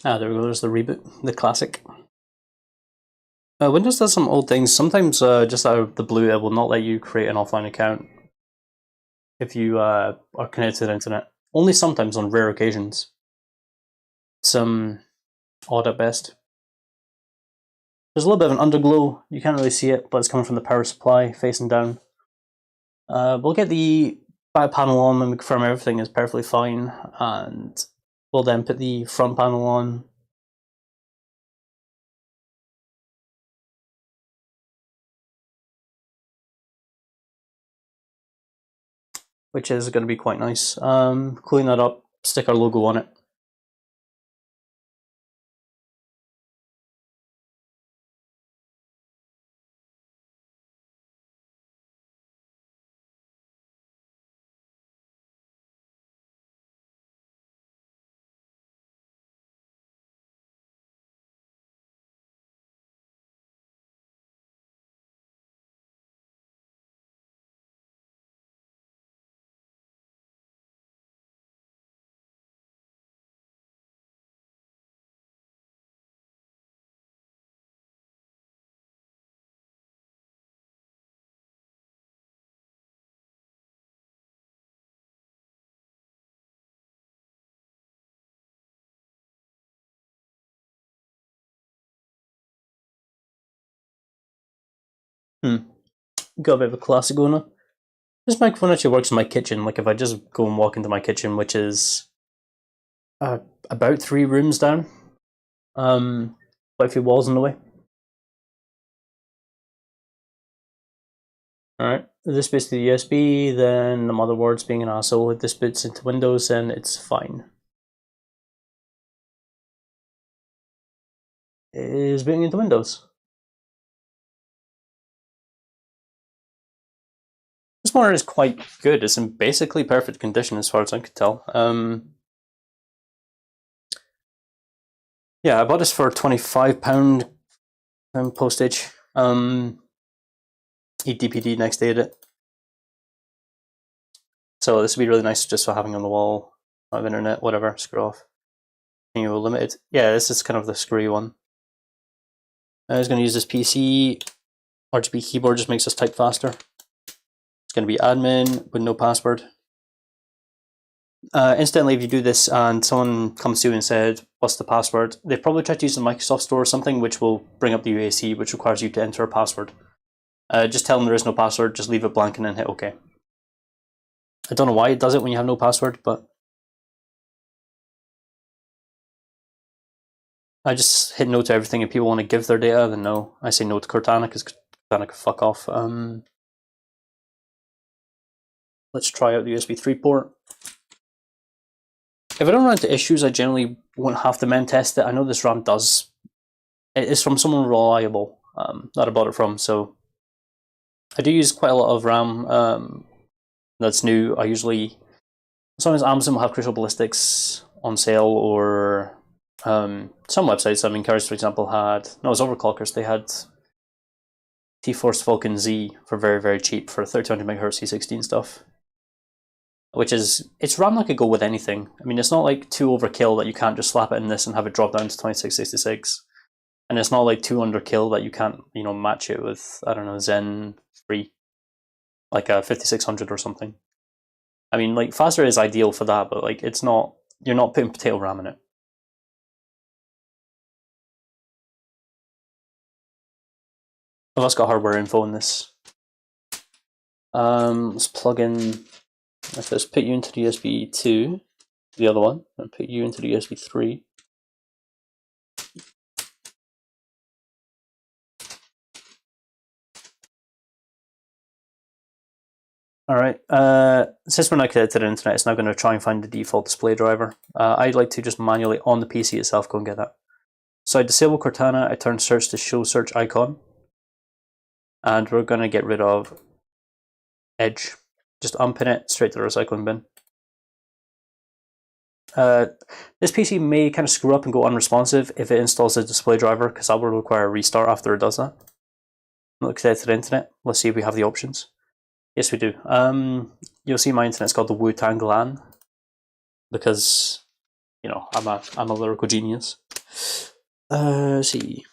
Ah, there we go, there's the reboot, the classic. Windows does some old things. Sometimes just out of the blue, it will not let you create an offline account if you are connected to the internet. Only sometimes, on rare occasions. It's odd at best. There's a little bit of an underglow. You can't really see it, but it's coming from the power supply facing down. We'll get the back panel on and we confirm everything is perfectly fine, and we'll then put the front panel on which is going to be quite nice. Clean that up, stick our logo on it. Got a bit of a classic going on. This microphone actually works in my kitchen. Like if I just go and walk into my kitchen, which is about 3 rooms down, quite a few walls in the way. Alright, this bits to the USB, then the motherboard's being an asshole. If this bits into Windows, then it's fine. It is booting into Windows. This monitor is quite good. It's in basically perfect condition as far as I could tell. Yeah, I bought this for £25 postage. EDPD next day it. So this would be really nice just for having on the wall. I have internet, whatever, screw off. And you will limit it. Yeah, this is kind of the screwy one. I was going to use this PC. RGB keyboard just makes us type faster. It's going to be admin with no password. Incidentally, if you do this and someone comes to you and said, what's the password? They probably try to use the Microsoft Store or something, which will bring up the UAC, which requires you to enter a password. Just tell them there is no password, just leave it blank and then hit OK. I don't know why it does it when you have no password, but I just hit no to everything. If people want to give their data, then no. I say no to Cortana because Cortana can fuck off. Let's try out the USB 3 port. If I don't run into issues, I generally won't have to men test it. I know this RAM does. It is from someone reliable that I bought it from, so I do use quite a lot of RAM that's new. I usually, sometimes Amazon will have Crucial Ballistics on sale, or some websites. I mean, Coarser, for example, had, no, it was Overclockers. They had T-Force Falcon Z for very, very cheap for 3200 MHz C16 stuff. Which is, it's RAM that could go with anything. I mean, it's not like too overkill that you can't just slap it in this and have it drop down to 2666. And it's not like too underkill that you can't, you know, match it with, I don't know, Zen 3. Like a 5600 or something. I mean, like, faster is ideal for that, but like, it's not, you're not putting potato RAM in it. I've also got hardware info in this. Let's plug in. Let's put you into the USB 2, the other one, and put you into the USB 3. Alright, since we're not connected to the internet, it's now going to try and find the default display driver. I'd like to just manually, on the PC itself, go and get that. So I disable Cortana, I turn search to show search icon. And we're going to get rid of Edge. Just unpin it straight to the recycling bin. This PC may kind of screw up and go unresponsive if it installs a display driver, because that will require a restart after it does that. Look at the internet. Let's see if we have the options. Yes, we do. You'll see my internet's called the Wu-Tang LAN, because, you know, I'm a lyrical genius. Let's see.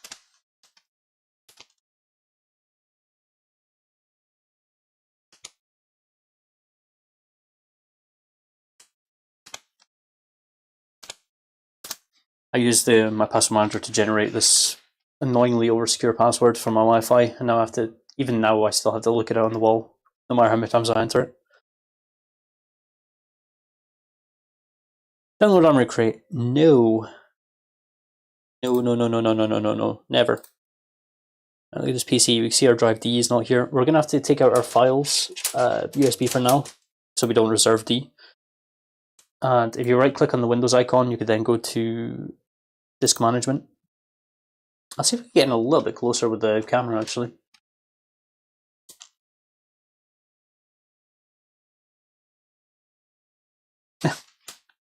I used my password manager to generate this annoyingly over-secure password for my Wi-Fi, and now I have to, even now I still have to look it out on the wall, no matter how many times I enter it. Download Armory Crate. No. No. Never. Look at this PC, we can see our drive D is not here. We're going to have to take out our files, USB for now. so we don't reserve D. And if you right click on the Windows icon, you could then go to disk management. I'll see if we can get in a little bit closer with the camera actually.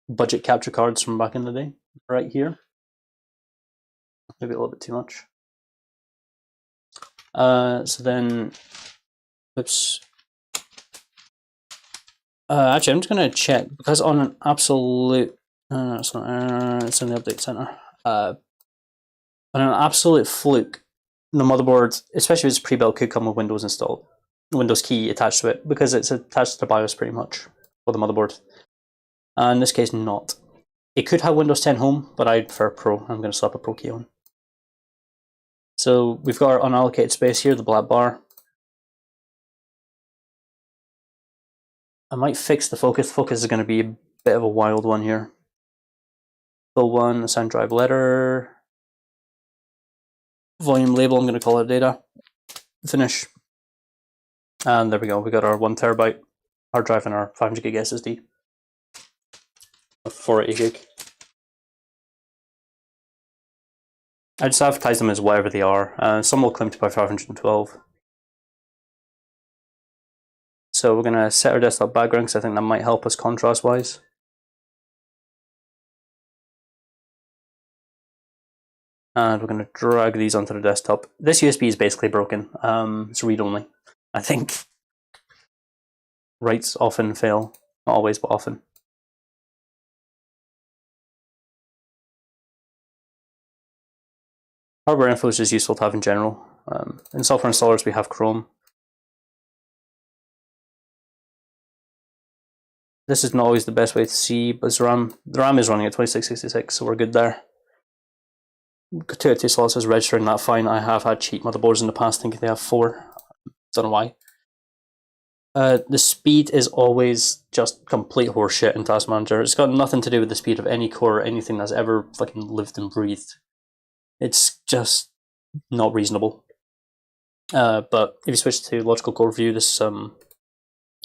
Budget capture cards from back in the day, right here. Maybe a little bit too much. So then, oops. Actually, I'm just going to check because on an absolute, it's not. It's in the update center. On an absolute fluke, the motherboard, especially if it's pre-built, could come with Windows installed, Windows key attached to it because it's attached to the BIOS pretty much for the motherboard. In this case, not. It could have Windows 10 Home, but I'd prefer Pro. I'm going to slap a Pro key on. So we've got our unallocated space here, the black bar. I might fix the focus. Focus is going to be a bit of a wild one here. Full one, the sound drive letter. Volume label, I'm going to call it data. Finish. And there we go. We got our 1 terabyte hard drive and our 500 gig SSD. 480 gig. I just advertise them as whatever they are. Some will claim to buy 512. So we're going to set our desktop background because I think that might help us contrast wise. And we're going to drag these onto the desktop. This USB is basically broken. It's read-only. I think writes often fail. Not always, but often. Hardware info is just useful to have in general. In software installers, we have Chrome. This is not always the best way to see, but the RAM is running at 2666, so we're good there. 2 out of 2 slots is registering that fine. I have had cheap motherboards in the past thinking they have 4. Don't know why. The speed is always just complete horseshit in Task Manager. It's got nothing to do with the speed of any core or anything that's ever fucking lived and breathed. It's just not reasonable. But if you switch to logical core view, this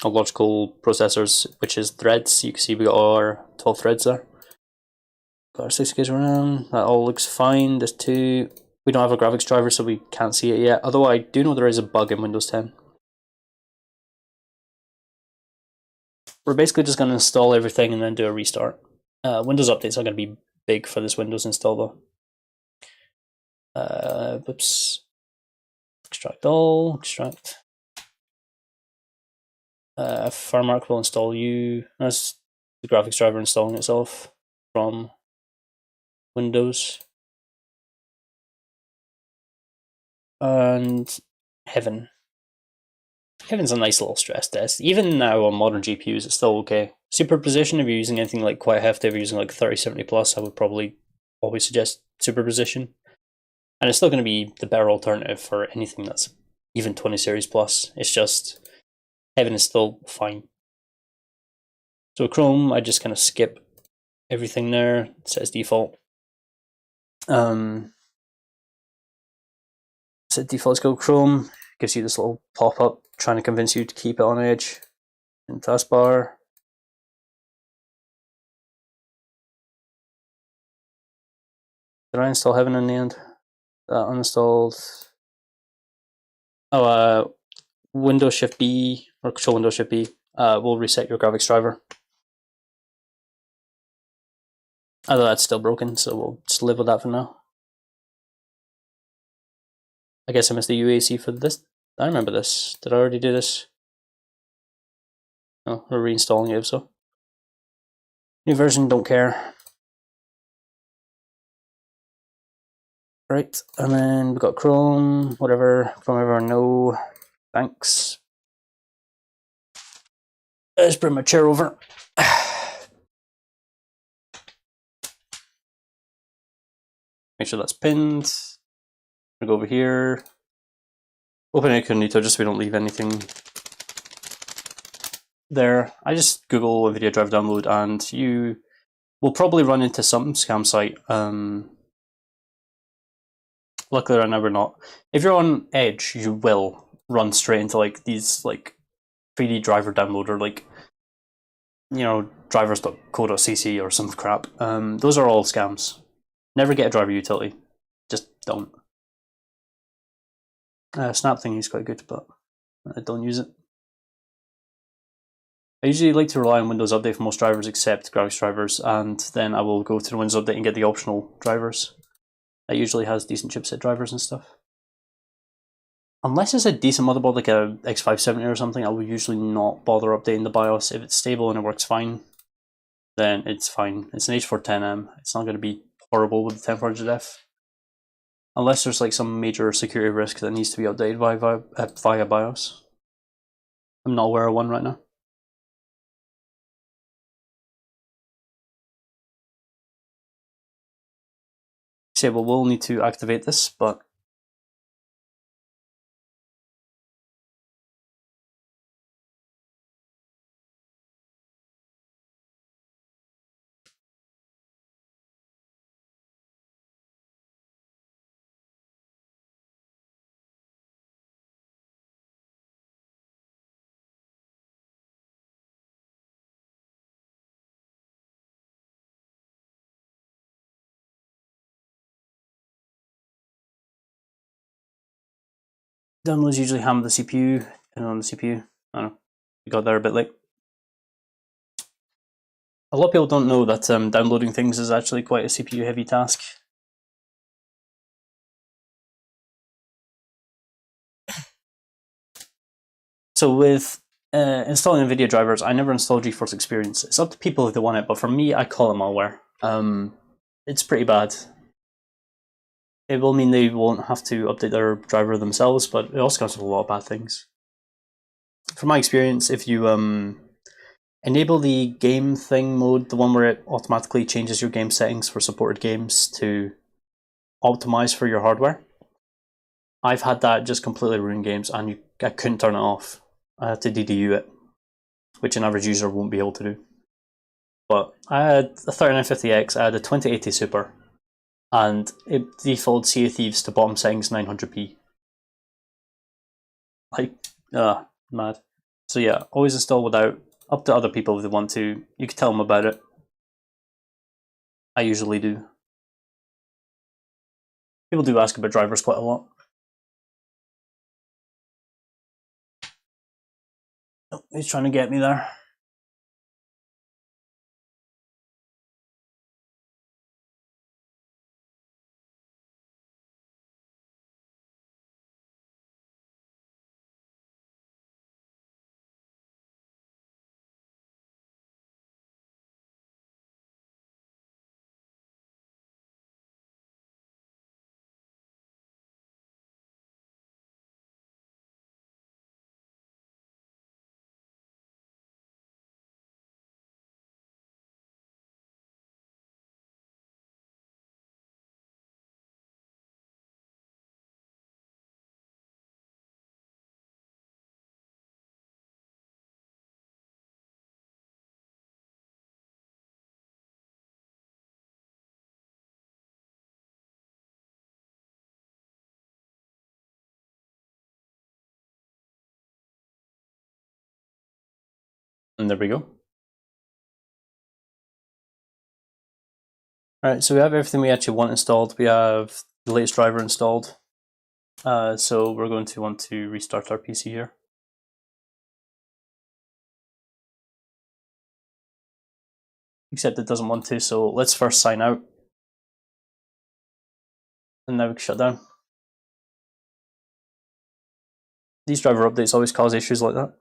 logical processors, which is threads, you can see we got our 12 threads there. Got our 6 gigs of RAM. That all looks fine. There's 2. We don't have a graphics driver, so we can't see it yet. Although I do know there is a bug in Windows 10. We're basically just going to install everything and then do a restart. Windows updates are going to be big for this Windows install though. Whoops. Extract all. Extract. Farmark will install you. That's the graphics driver installing itself from Windows. And Heaven. Heaven's a nice little stress test. Even now on modern GPUs, it's still okay. Superposition, if you're using anything like quite hefty, if you're using like 3070 plus, I would probably always suggest superposition. And it's still going to be the better alternative for anything that's even 20 series plus. It's just, Heaven is still fine. So Chrome, I just kind of skip everything there. It says default. Set default, let's go Chrome. Gives you this little pop-up trying to convince you to keep it on Edge in taskbar. Did I install Heaven in the end? That uninstalled. Oh, Windows Shift B or Control Windows Shift B will reset your graphics driver. Although that's still broken, so we'll just live with that for now. I guess I missed the UAC for this. I remember this. Did I already do this? No, we're reinstalling it, so. New version, don't care. Right, and then we've got Chrome, whatever, Chrome ever, no, thanks. Let's bring my chair over. Make sure that's pinned. We'll go over here. Open incognito just so we don't leave anything there. I just Google a video drive download and you will probably run into some scam site. Luckily right now we're not. If you're on Edge, you will run straight into like these like 3D driver downloader like drivers.co.cc or some crap. Those are all scams. Never get a driver utility. Just don't. Snap thing is quite good, but I don't use it. I usually like to rely on Windows Update for most drivers except graphics drivers, and then I will go to the Windows Update and get the optional drivers. That usually has decent chipset drivers and stuff. Unless it's a decent motherboard like a X570 or something, I will usually not bother updating the BIOS. If it's stable and it works fine, then it's fine. It's an H410M. It's not going to be horrible with the 1040F. Unless there's like some major security risk that needs to be updated via BIOS. I'm not aware of one right now. So we'll need to activate this, but downloads usually ham the CPU, and on the CPU. I don't know. We got there a bit late. A lot of people don't know that downloading things is actually quite a CPU heavy task. So with installing NVIDIA drivers, I never install GeForce Experience. It's up to people if they want it, but for me, I call it malware. It's pretty bad. It will mean they won't have to update their driver themselves, but it also comes with a lot of bad things. From my experience, if you enable the game thing mode, the one where it automatically changes your game settings for supported games to optimize for your hardware, I've had that just completely ruin games, and I couldn't turn it off. I had to DDU it, which an average user won't be able to do. But I had a 3950X, I had a 2080 Super, and it defaulted Sea of Thieves to bottom settings 900p. Like, mad. So yeah, always install without. Up to other people if they want to. You can tell them about it. I usually do. People do ask about drivers quite a lot. Oh, he's trying to get me there. And there we go. Alright, so we have everything we actually want installed. We have the latest driver installed. So we're going to want to restart our PC here. Except it doesn't want to, so let's first sign out. And now we can shut down. These driver updates always cause issues like that.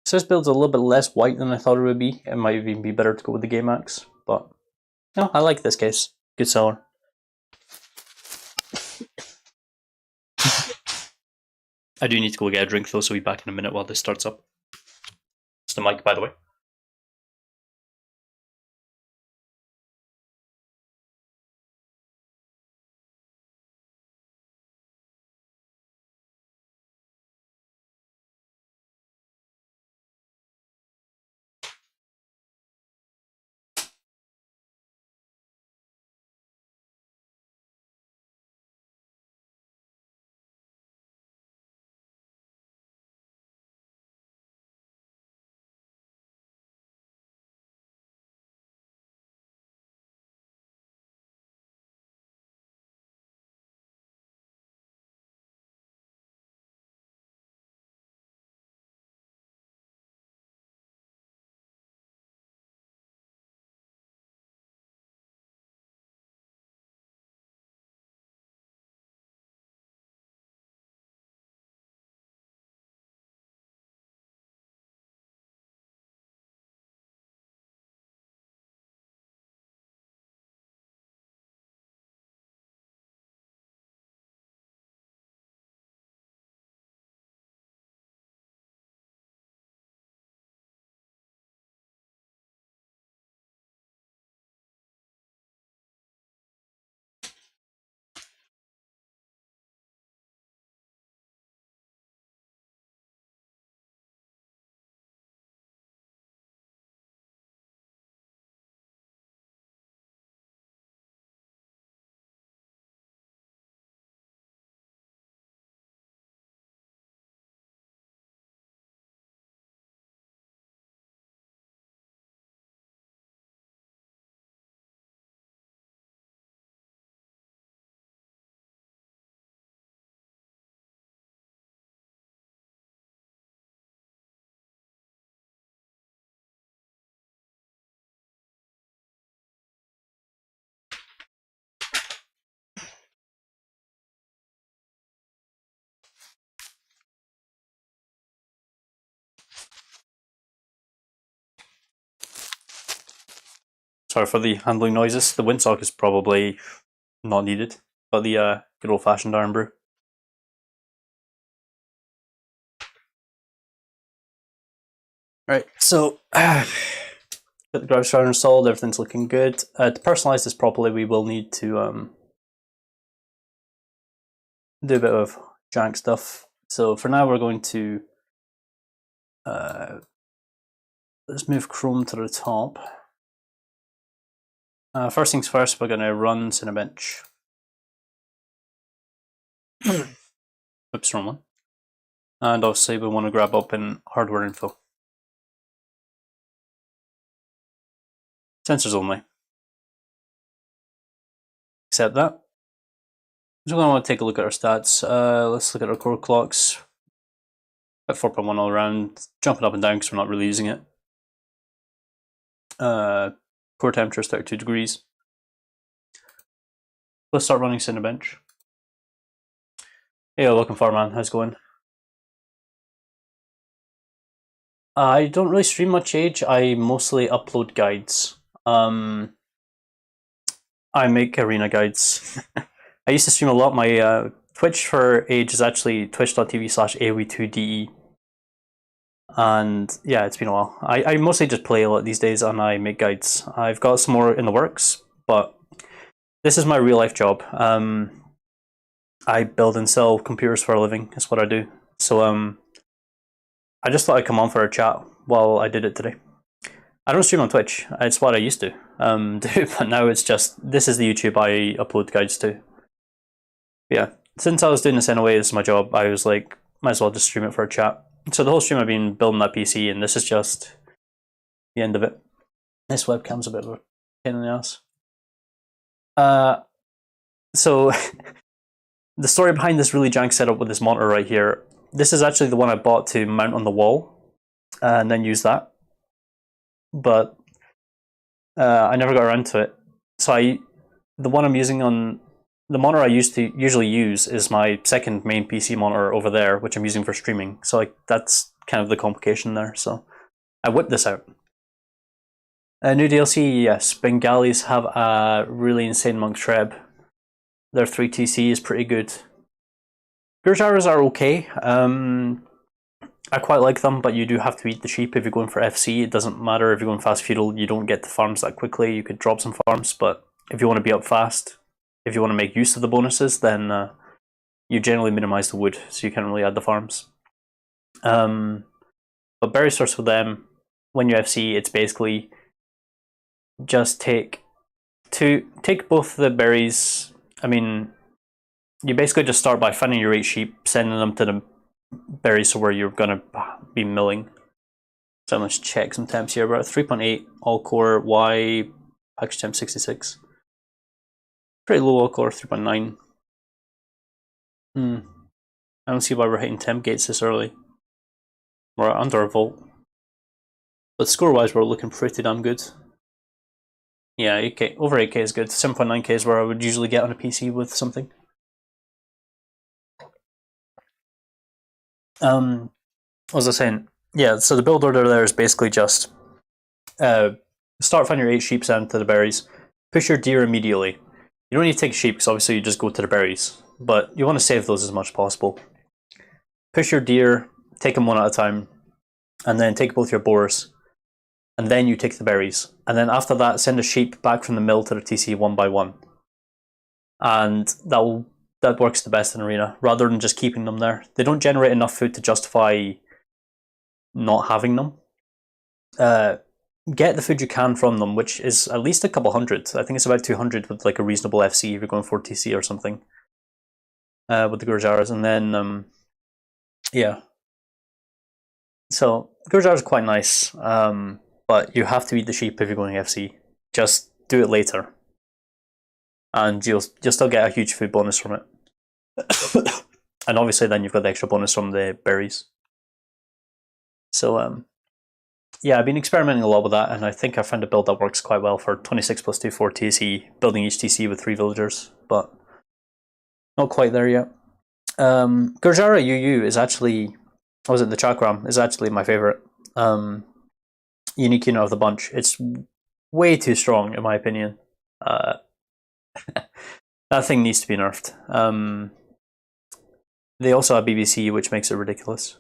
So this build's a little bit less white than I thought it would be. It might even be better to go with the Game Max, but no, I like this case. Good seller. I do need to go get a drink though, so we'll be back in a minute while this starts up. It's the mic, by the way.
Sorry for the handling noises. The windsock is probably not needed, but the good old-fashioned iron brew. Right, so got the graphics driver installed, everything's looking good. To personalize this properly, we will need to do a bit of jank stuff. So for now, we're going to let's move Chrome to the top. First things first, we're going to run Cinebench. Oops, wrong one. And obviously, we want to grab open hardware info. Sensors only. Accept that. So we're going to want to take a look at our stats. Let's look at our core clocks. At 4.1 all around, jumping up and down because we're not really using it. Core temperature is 32 degrees. Let's start running Cinebench. Hey, welcome Farman, how's it going? I don't really stream much Age, I mostly upload guides. I make arena guides. I used to stream a lot. My Twitch for Age is actually twitch.tv/AOE2DE. And yeah, it's been a while. I mostly just play a lot these days and I make guides. I've got some more in the works, but this is my real life job. I build and sell computers for a living, that's what I do. So I just thought I'd come on for a chat while I did it today. I don't stream on Twitch, it's what I used to do, but now it's just, this is the YouTube I upload guides to. Yeah, since I was doing this anyway, this is my job, I was like, might as well just stream it for a chat. So the whole stream I've been building that PC, and this is just the end of it. This webcam's a bit of a pain in the ass. So the story behind this really jank setup with this monitor right here, this is actually the one I bought to mount on the wall and then use that. But I never got around to it. So the one I'm using on the monitor I usually use is my second main PC monitor over there, which I'm using for streaming. So like that's kind of the complication there. So I whipped this out. New DLC, yes. Bengalis have a really insane monk treb. Their 3TC is pretty good. Gurjaras are okay. I quite like them, but you do have to eat the sheep if you're going for FC. It doesn't matter if you're going fast feudal, you don't get the farms that quickly. You could drop some farms, but if you want to be up fast, if you want to make use of the bonuses, then you generally minimize the wood, so you can't really add the farms. But berry source with them, when you FC, it's basically just take both the berries. I mean, you basically just start by finding your 8 sheep, sending them to the berries where you're going to be milling. So let's check some temps here. We're at 3.8 all core Y package temp 66. Pretty low all core, 3.9. I don't see why we're hitting temp gates this early. We're under a volt. But score wise, we're looking pretty damn good. Yeah, 8K, over 8K is good. 7.9K is where I would usually get on a PC with something. What was I saying? Yeah, so the build order there is basically just start finding your 8 sheep down to the berries. Push your deer immediately. You don't need to take sheep because obviously you just go to the berries, but you want to save those as much as possible. Push your deer, take them one at a time, and then take both your boars, and then you take the berries. And then after that, send a sheep back from the mill to the TC one by one. And that works the best in arena, rather than just keeping them there. They don't generate enough food to justify not having them. Get the food you can from them, which is at least a couple hundred. I think it's about 200 with like a reasonable FC if you're going for TC or something. With the Gurjaras, and then yeah. So Gurjaras are quite nice, but you have to eat the sheep if you're going FC. Just do it later, and you'll still get a huge food bonus from it. And obviously, then you've got the extra bonus from the berries. So yeah, I've been experimenting a lot with that, and I think I found a build that works quite well for 26 plus 2 4 TC, building each TC with 3 villagers, but not quite there yet. Gurjara UU is actually, the Chakram is actually my favorite unique unit of the bunch. It's way too strong in my opinion. That thing needs to be nerfed. They also have BBC, which makes it ridiculous.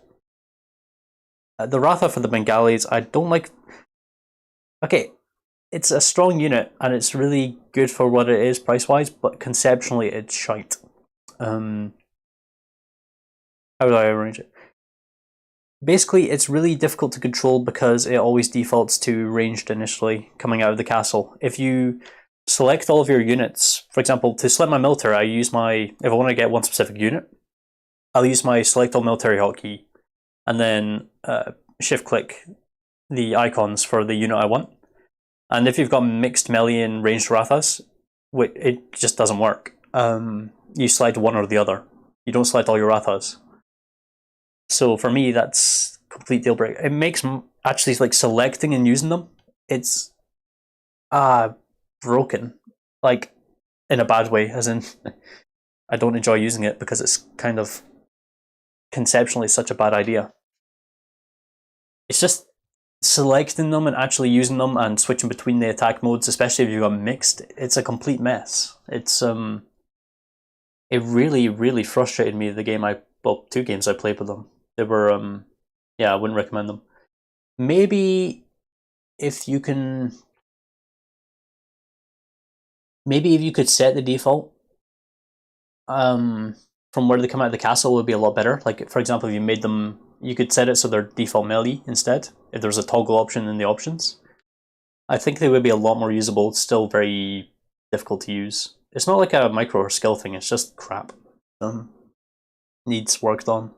The Ratha for the Bengalis, I don't like. Okay, it's a strong unit and it's really good for what it is price wise, but conceptually it's shite. How do I arrange it? Basically, it's really difficult to control because it always defaults to ranged initially coming out of the castle. If you select all of your units, for example, to select my military, I use my, if I want to get one specific unit, I'll use my select all military hotkey and then shift click the icons for the unit I want. And if you've got mixed melee and ranged Rathas, it just doesn't work. You select one or the other. You don't select all your Rathas. So for me, that's complete deal breaker. It makes actually like selecting and using them, it's broken, like in a bad way, as in I don't enjoy using it because it's kind of conceptually such a bad idea. It's just selecting them and actually using them and switching between the attack modes, especially if you've got mixed, it's a complete mess. It's it really frustrated me the game well, 2 games I played with them. They were yeah, I wouldn't recommend them. Maybe if you can, maybe if you could set the default from where they come out of the castle, it would be a lot better. Like for example, if you made them, you could set it so they're default melee instead. If there's a toggle option in the options, I think they would be a lot more usable. It's still very difficult to use. It's not like a micro or skill thing. It's just crap. Needs worked on.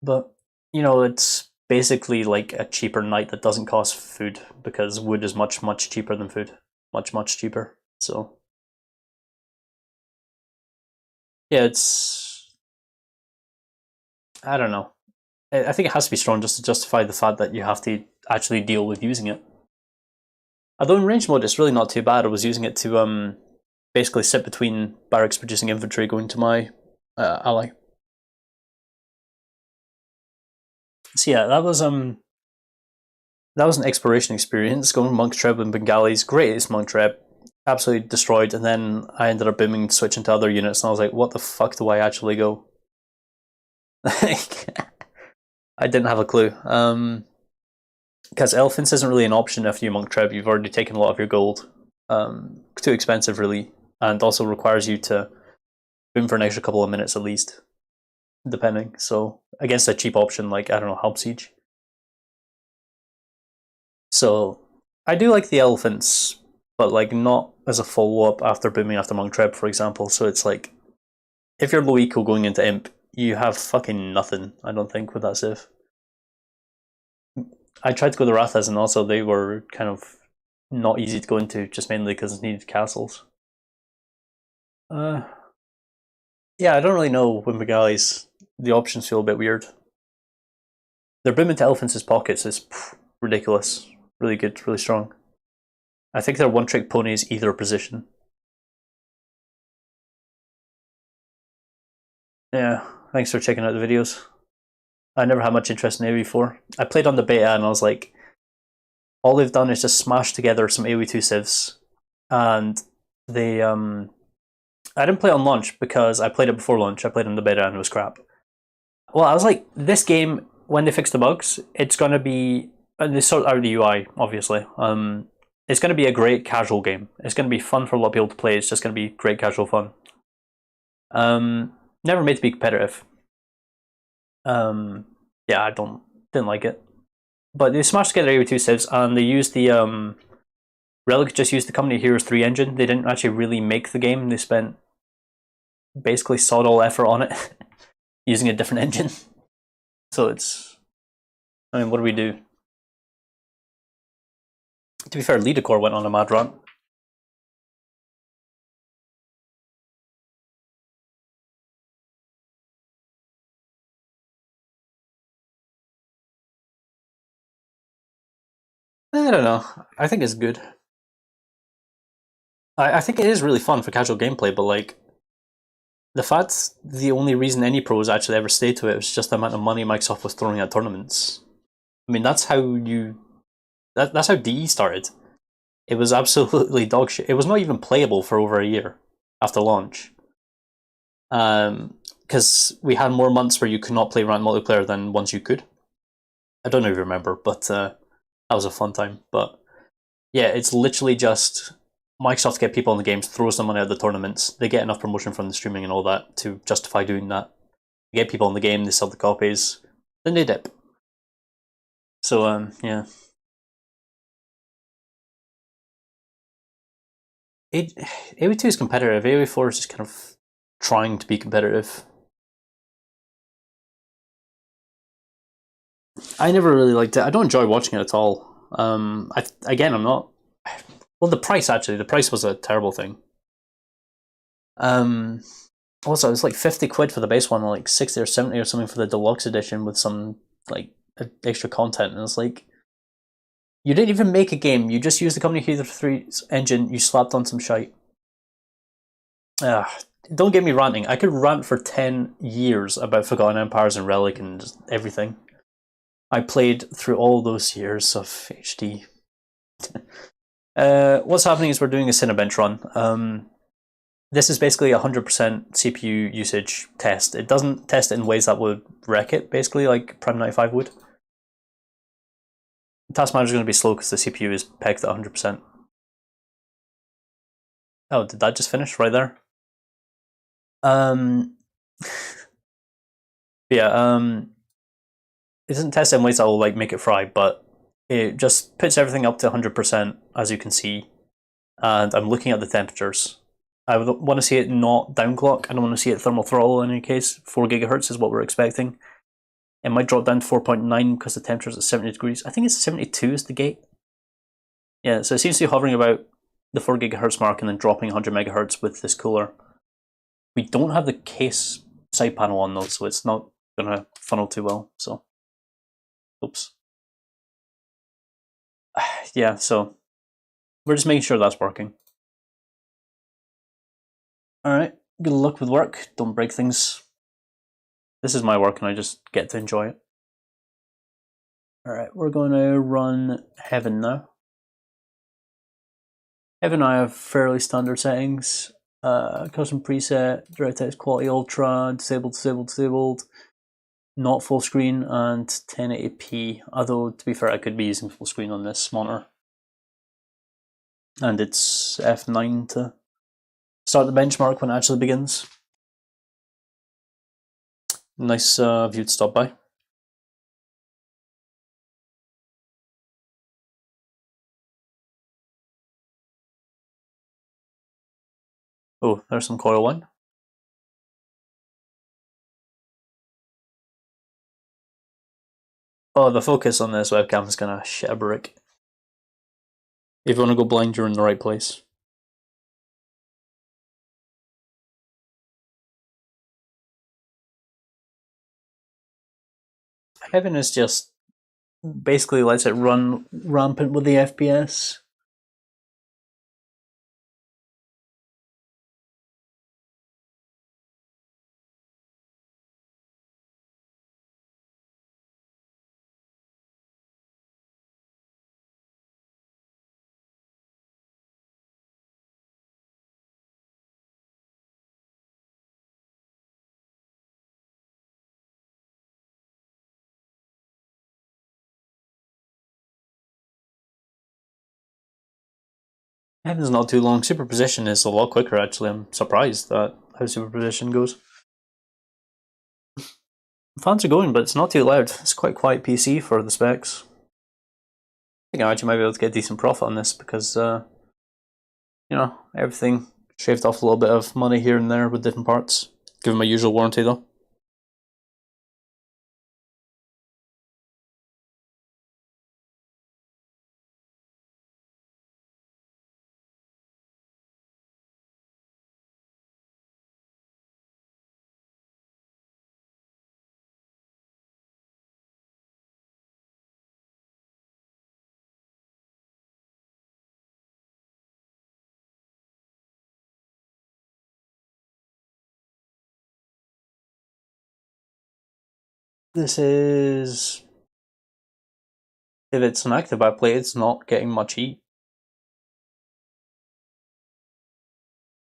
But you know, it's basically like a cheaper knight that doesn't cost food because wood is much cheaper than food. Much cheaper. So yeah, it's, I don't know. I think it has to be strong just to justify the fact that you have to actually deal with using it. Although in range mode, it's really not too bad. I was using it to basically sit between barracks producing infantry going to my ally. So yeah, that was an exploration experience going Monk Treb and Bengalis. Greatest Monk Treb, absolutely destroyed, and then I ended up booming, switching to other units, and I was like, what the fuck do I actually go? I didn't have a clue. Because Elephants isn't really an option after you Monk Treb. You've already taken a lot of your gold. Too expensive, really, and also requires you to boom for an extra couple of minutes at least, depending. So against a cheap option like, I don't know, Help Siege. So I do like the Elephants, but like not as a follow-up after booming after Monk Treb, for example. So it's like, if you're low eco going into Imp, you have fucking nothing, I don't think, with that civ. I tried to go to Rathas and also they were kind of not easy to go into, just mainly because it needed castles. Yeah, I don't really know with Megalis. The options feel a bit weird. Their boom into Elephants' pockets is ridiculous. Really good, really strong. I think they're one-trick ponies either position. Yeah, thanks for checking out the videos. I never had much interest in AoE before. I played on the beta and I was like, all they've done is just smash together some AoE 2 civs, and they I didn't play on launch because I played it before launch. I played on the beta and it was crap. Well, I was like, this game, when they fix the bugs, it's gonna be, and they sort out the UI, obviously. It's gonna be a great casual game. It's gonna be fun for a lot of people to play. It's just gonna be great casual fun. Never made to be competitive. Yeah, I didn't like it. But they smashed together AoE2 civs and they used the Relic just used the Company Heroes 3 engine. They didn't actually really make the game. They spent basically sod all effort on it using a different engine. So it's, I mean, what do we do? To be fair, Leadacor went on a mad run. I don't know. I think it's good. I think it is really fun for casual gameplay, but like, the fact the only reason any pros actually ever stayed to it was just the amount of money Microsoft was throwing at tournaments. I mean, that's how you That's how DE started. It was absolutely dog shit. It was not even playable for over a year after launch. Because we had more months where you could not play ranked multiplayer than ones you could. I don't know if you remember, but that was a fun time. But yeah, it's literally just Microsoft get people in the games, throws them money at the tournaments. They get enough promotion from the streaming and all that to justify doing that. They get people in the game, they sell the copies, then they dip. So yeah. AOE2 is competitive. AOE4 is just kind of trying to be competitive. I never really liked it. I don't enjoy watching it at all. I'm not. Well, the price was a terrible thing. Also, it was like 50 quid for the base one, or like 60 or 70 or something for the deluxe edition with some like extra content. And it's like, you didn't even make a game. You just used the Company Hero 3's engine. You slapped on some shite. Don't get me ranting. I could rant for 10 years about Forgotten Empires and Relic and just everything. I played through all those years of HD. What's happening is we're doing a Cinebench Run. This is basically 100% CPU usage test. It doesn't test it in ways that would wreck it, basically, like Prime 95 would. Task Manager is going to be slow because the CPU is pegged at 100%. Oh, did that just finish right there? Yeah, it doesn't test in ways that will like make it fry, but it just puts everything up to 100%, as you can see. And I'm looking at the temperatures. I would want to see it not downclock. I don't want to see it thermal throttle in any case. 4 gigahertz is what we're expecting. It might drop down to 4.9 because the temperature is at 70 degrees. I think it's 72 is the gate. Yeah, so it seems to be hovering about the 4 gigahertz mark and then dropping 100 megahertz with this cooler. We don't have the case side panel on though, so it's not going to funnel too well. So, oops. Yeah, so we're just making sure that's working. Alright, good luck with work. Don't break things. This is my work and I just get to enjoy it. Alright, we're going to run Heaven now. Heaven and I have fairly standard settings. Custom preset, DirectX Quality Ultra, disabled, not full screen, and 1080p. Although, to be fair, I could be using full screen on this monitor. And it's F9 to start the benchmark when it actually begins. Nice of you to stop by. Oh, there's some coil one. Oh, the focus on this webcam is gonna shit a brick. If you want to go blind, you're in the right place. Heaven is just basically lets it run rampant with the FPS. Heaven's not too long. Superposition is a lot quicker, actually. I'm surprised at how superposition goes. Fans are going, but it's not too loud. It's quite quiet PC for the specs. I think I actually might be able to get a decent profit on this because, you know, everything shaved off a little bit of money here and there with different parts. Given my usual warranty though. This is if it's an active backplate, it's not getting much heat.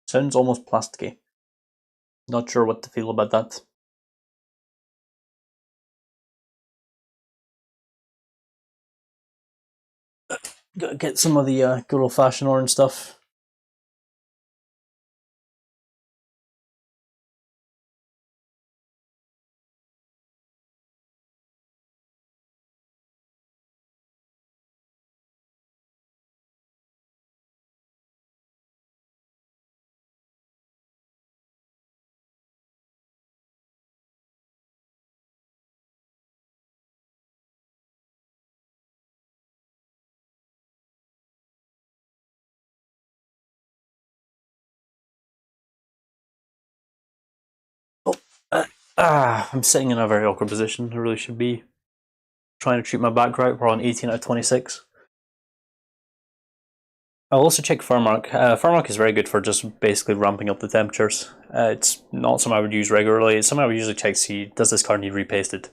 Sounds almost plasticky. Not sure what to feel about that. Gotta get some of the good old-fashioned orange stuff. I'm sitting in a very awkward position. I really should be trying to treat my back right. We're on 18 out of 26. I'll also check Firmark. Firmark is very good for just basically ramping up the temperatures. It's not something I would use regularly. It's something I would usually check to see, does this card need repasted?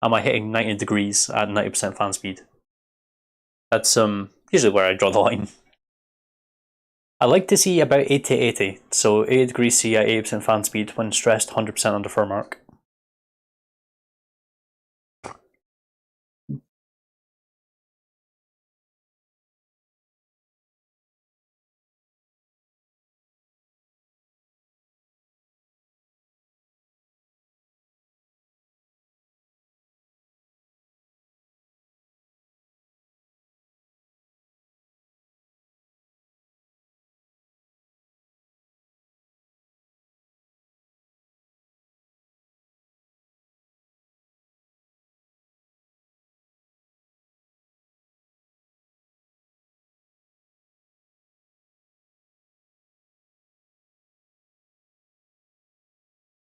Am I hitting 90 degrees at 90% fan speed? That's usually where I draw the line. I like to see about 80 to 80, so 80 degrees C at 80% fan speed when stressed 100% under Firmark.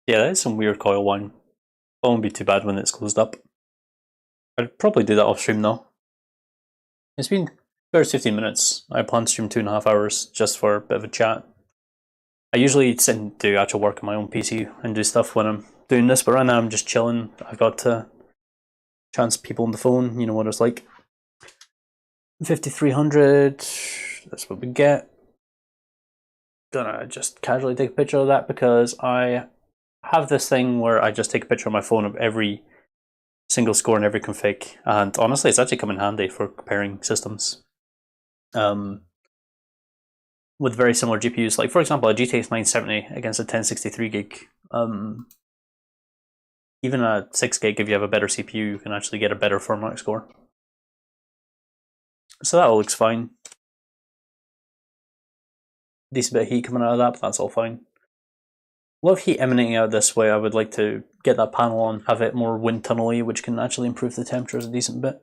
Yeah, that is some weird coil wine. It won't be too bad when it's closed up. I'd probably do that off stream though. It's been about 15 minutes. I plan to stream 2.5 hours just for a bit of a chat. I usually sit and do actual work on my own PC and do stuff when I'm doing this, but right now I'm just chilling. I've got to chance people on the phone, you know what it's like. 5300, that's what we get. Gonna just casually take a picture of that because I have this thing where I just take a picture on my phone of every single score and every config, and honestly it's actually come in handy for comparing systems. With very similar GPUs, like for example a GTX 970 against a 1063 gig. Even a 6 gig, if you have a better CPU, you can actually get a better Firmark score. So that all looks fine. Decent bit of heat coming out of that, but that's all fine. A lot of heat emanating out this way. I would like to get that panel on, have it more wind tunnel-y, which can actually improve the temperatures a decent bit.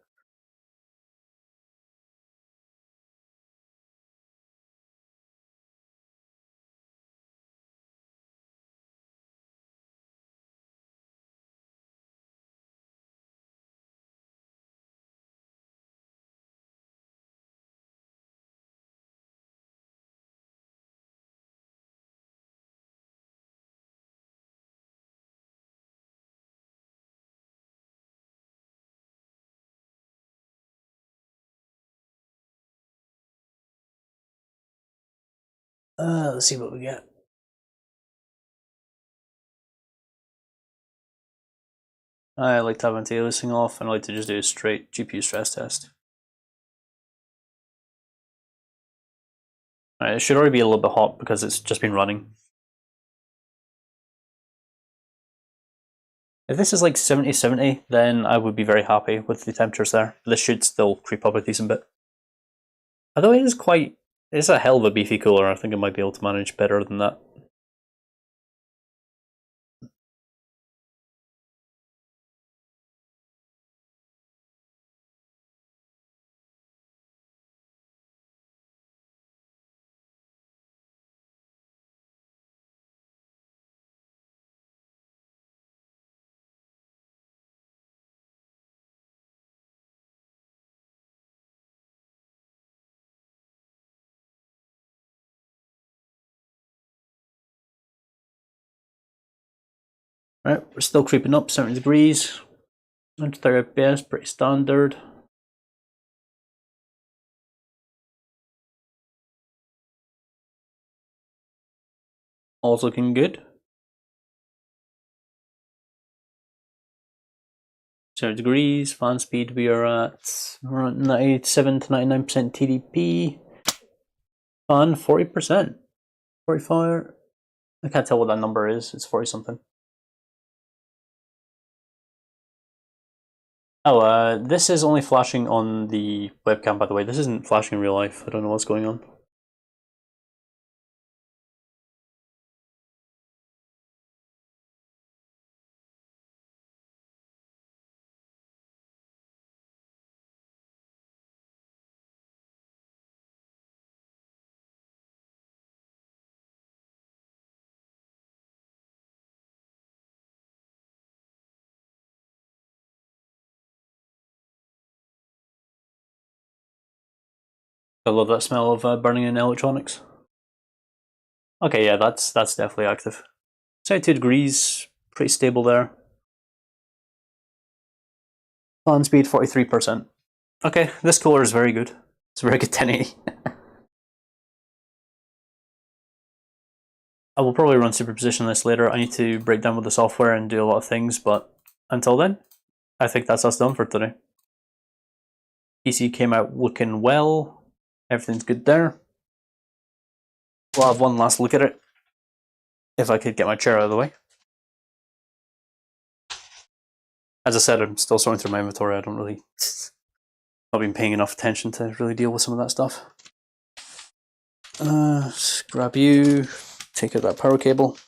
Let's see what we get. I like to have anti-aliasing off, and I like to just do a straight GPU stress test. It should already be a little bit hot because it's just been running. If this is like 70-70, then I would be very happy with the temperatures there. This should still creep up a decent bit. Although it's a hell of a beefy cooler, I think I might be able to manage better than that. Right, we're still creeping up 70 degrees. 130 FPS, pretty standard. All's looking good. 0 degrees, fan speed, we are at around 97 to 99% TDP. Fan 40%. 45. I can't tell what that number is, it's 40 something. Oh, this is only flashing on the webcam, by the way. This isn't flashing in real life. I don't know what's going on. I love that smell of burning in electronics. Okay, yeah, that's definitely active. 72 degrees, pretty stable there. Fan speed 43%. Okay, this cooler is very good. It's a very good 1080. I will probably run superposition this later. I need to break down with the software and do a lot of things, but until then, I think that's us done for today. PC came out looking well. Everything's good there. We'll have one last look at it. If I could get my chair out of the way. As I said, I'm still sorting through my inventory. I don't really... I've been paying enough attention to really deal with some of that stuff. Just grab you, take out that power cable.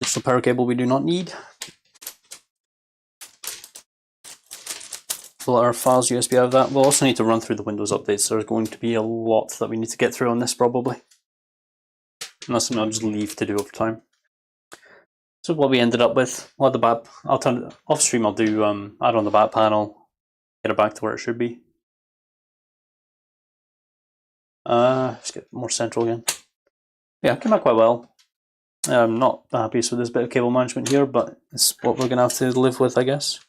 It's the power cable we do not need. Pull our files USB out of that. We'll also need to run through the Windows updates. There's going to be a lot that we need to get through on this probably. And that's something I'll just leave to do over time. So what we ended up with, well, the back, I'll turn it off stream. I'll do add on the back panel, get it back to where it should be. Let's get more central again. Yeah, came out quite well. I'm not the happiest with this bit of cable management here, but it's what we're going to have to live with, I guess.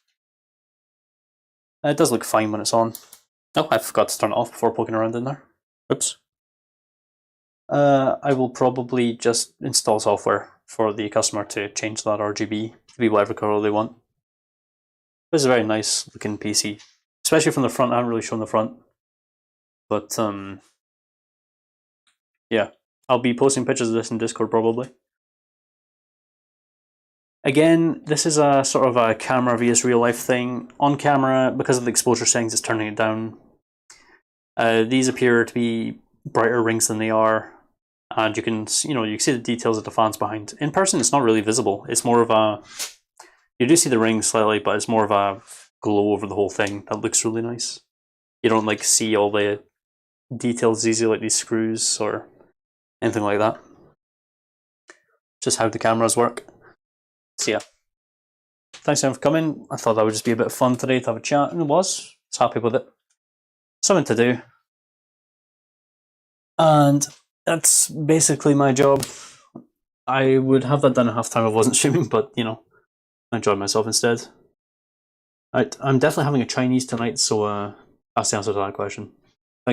It does look fine when it's on. Oh, I forgot to turn it off before poking around in there. Oops. I will probably just install software for the customer to change that RGB to be whatever color they want. This is a very nice looking PC, especially from the front. I haven't really shown the front, but yeah, I'll be posting pictures of this in Discord probably. Again, this is a sort of a camera vs real life thing. On camera, because of the exposure settings, it's turning it down. These appear to be brighter rings than they are, and you can see the details of the fans behind. In person, it's not really visible. It's more of a, you do see the rings slightly, but it's more of a glow over the whole thing that looks really nice. You don't like see all the details easy like these screws or anything like that. Just how the cameras work. So yeah, thanks everyone for coming. I thought that would just be a bit of fun today to have a chat, and it was. I was happy with it. Something to do. And that's basically my job. I would have that done at half time if I wasn't streaming, but I enjoyed myself instead. I'm definitely having a Chinese tonight, so that's the answer to that question.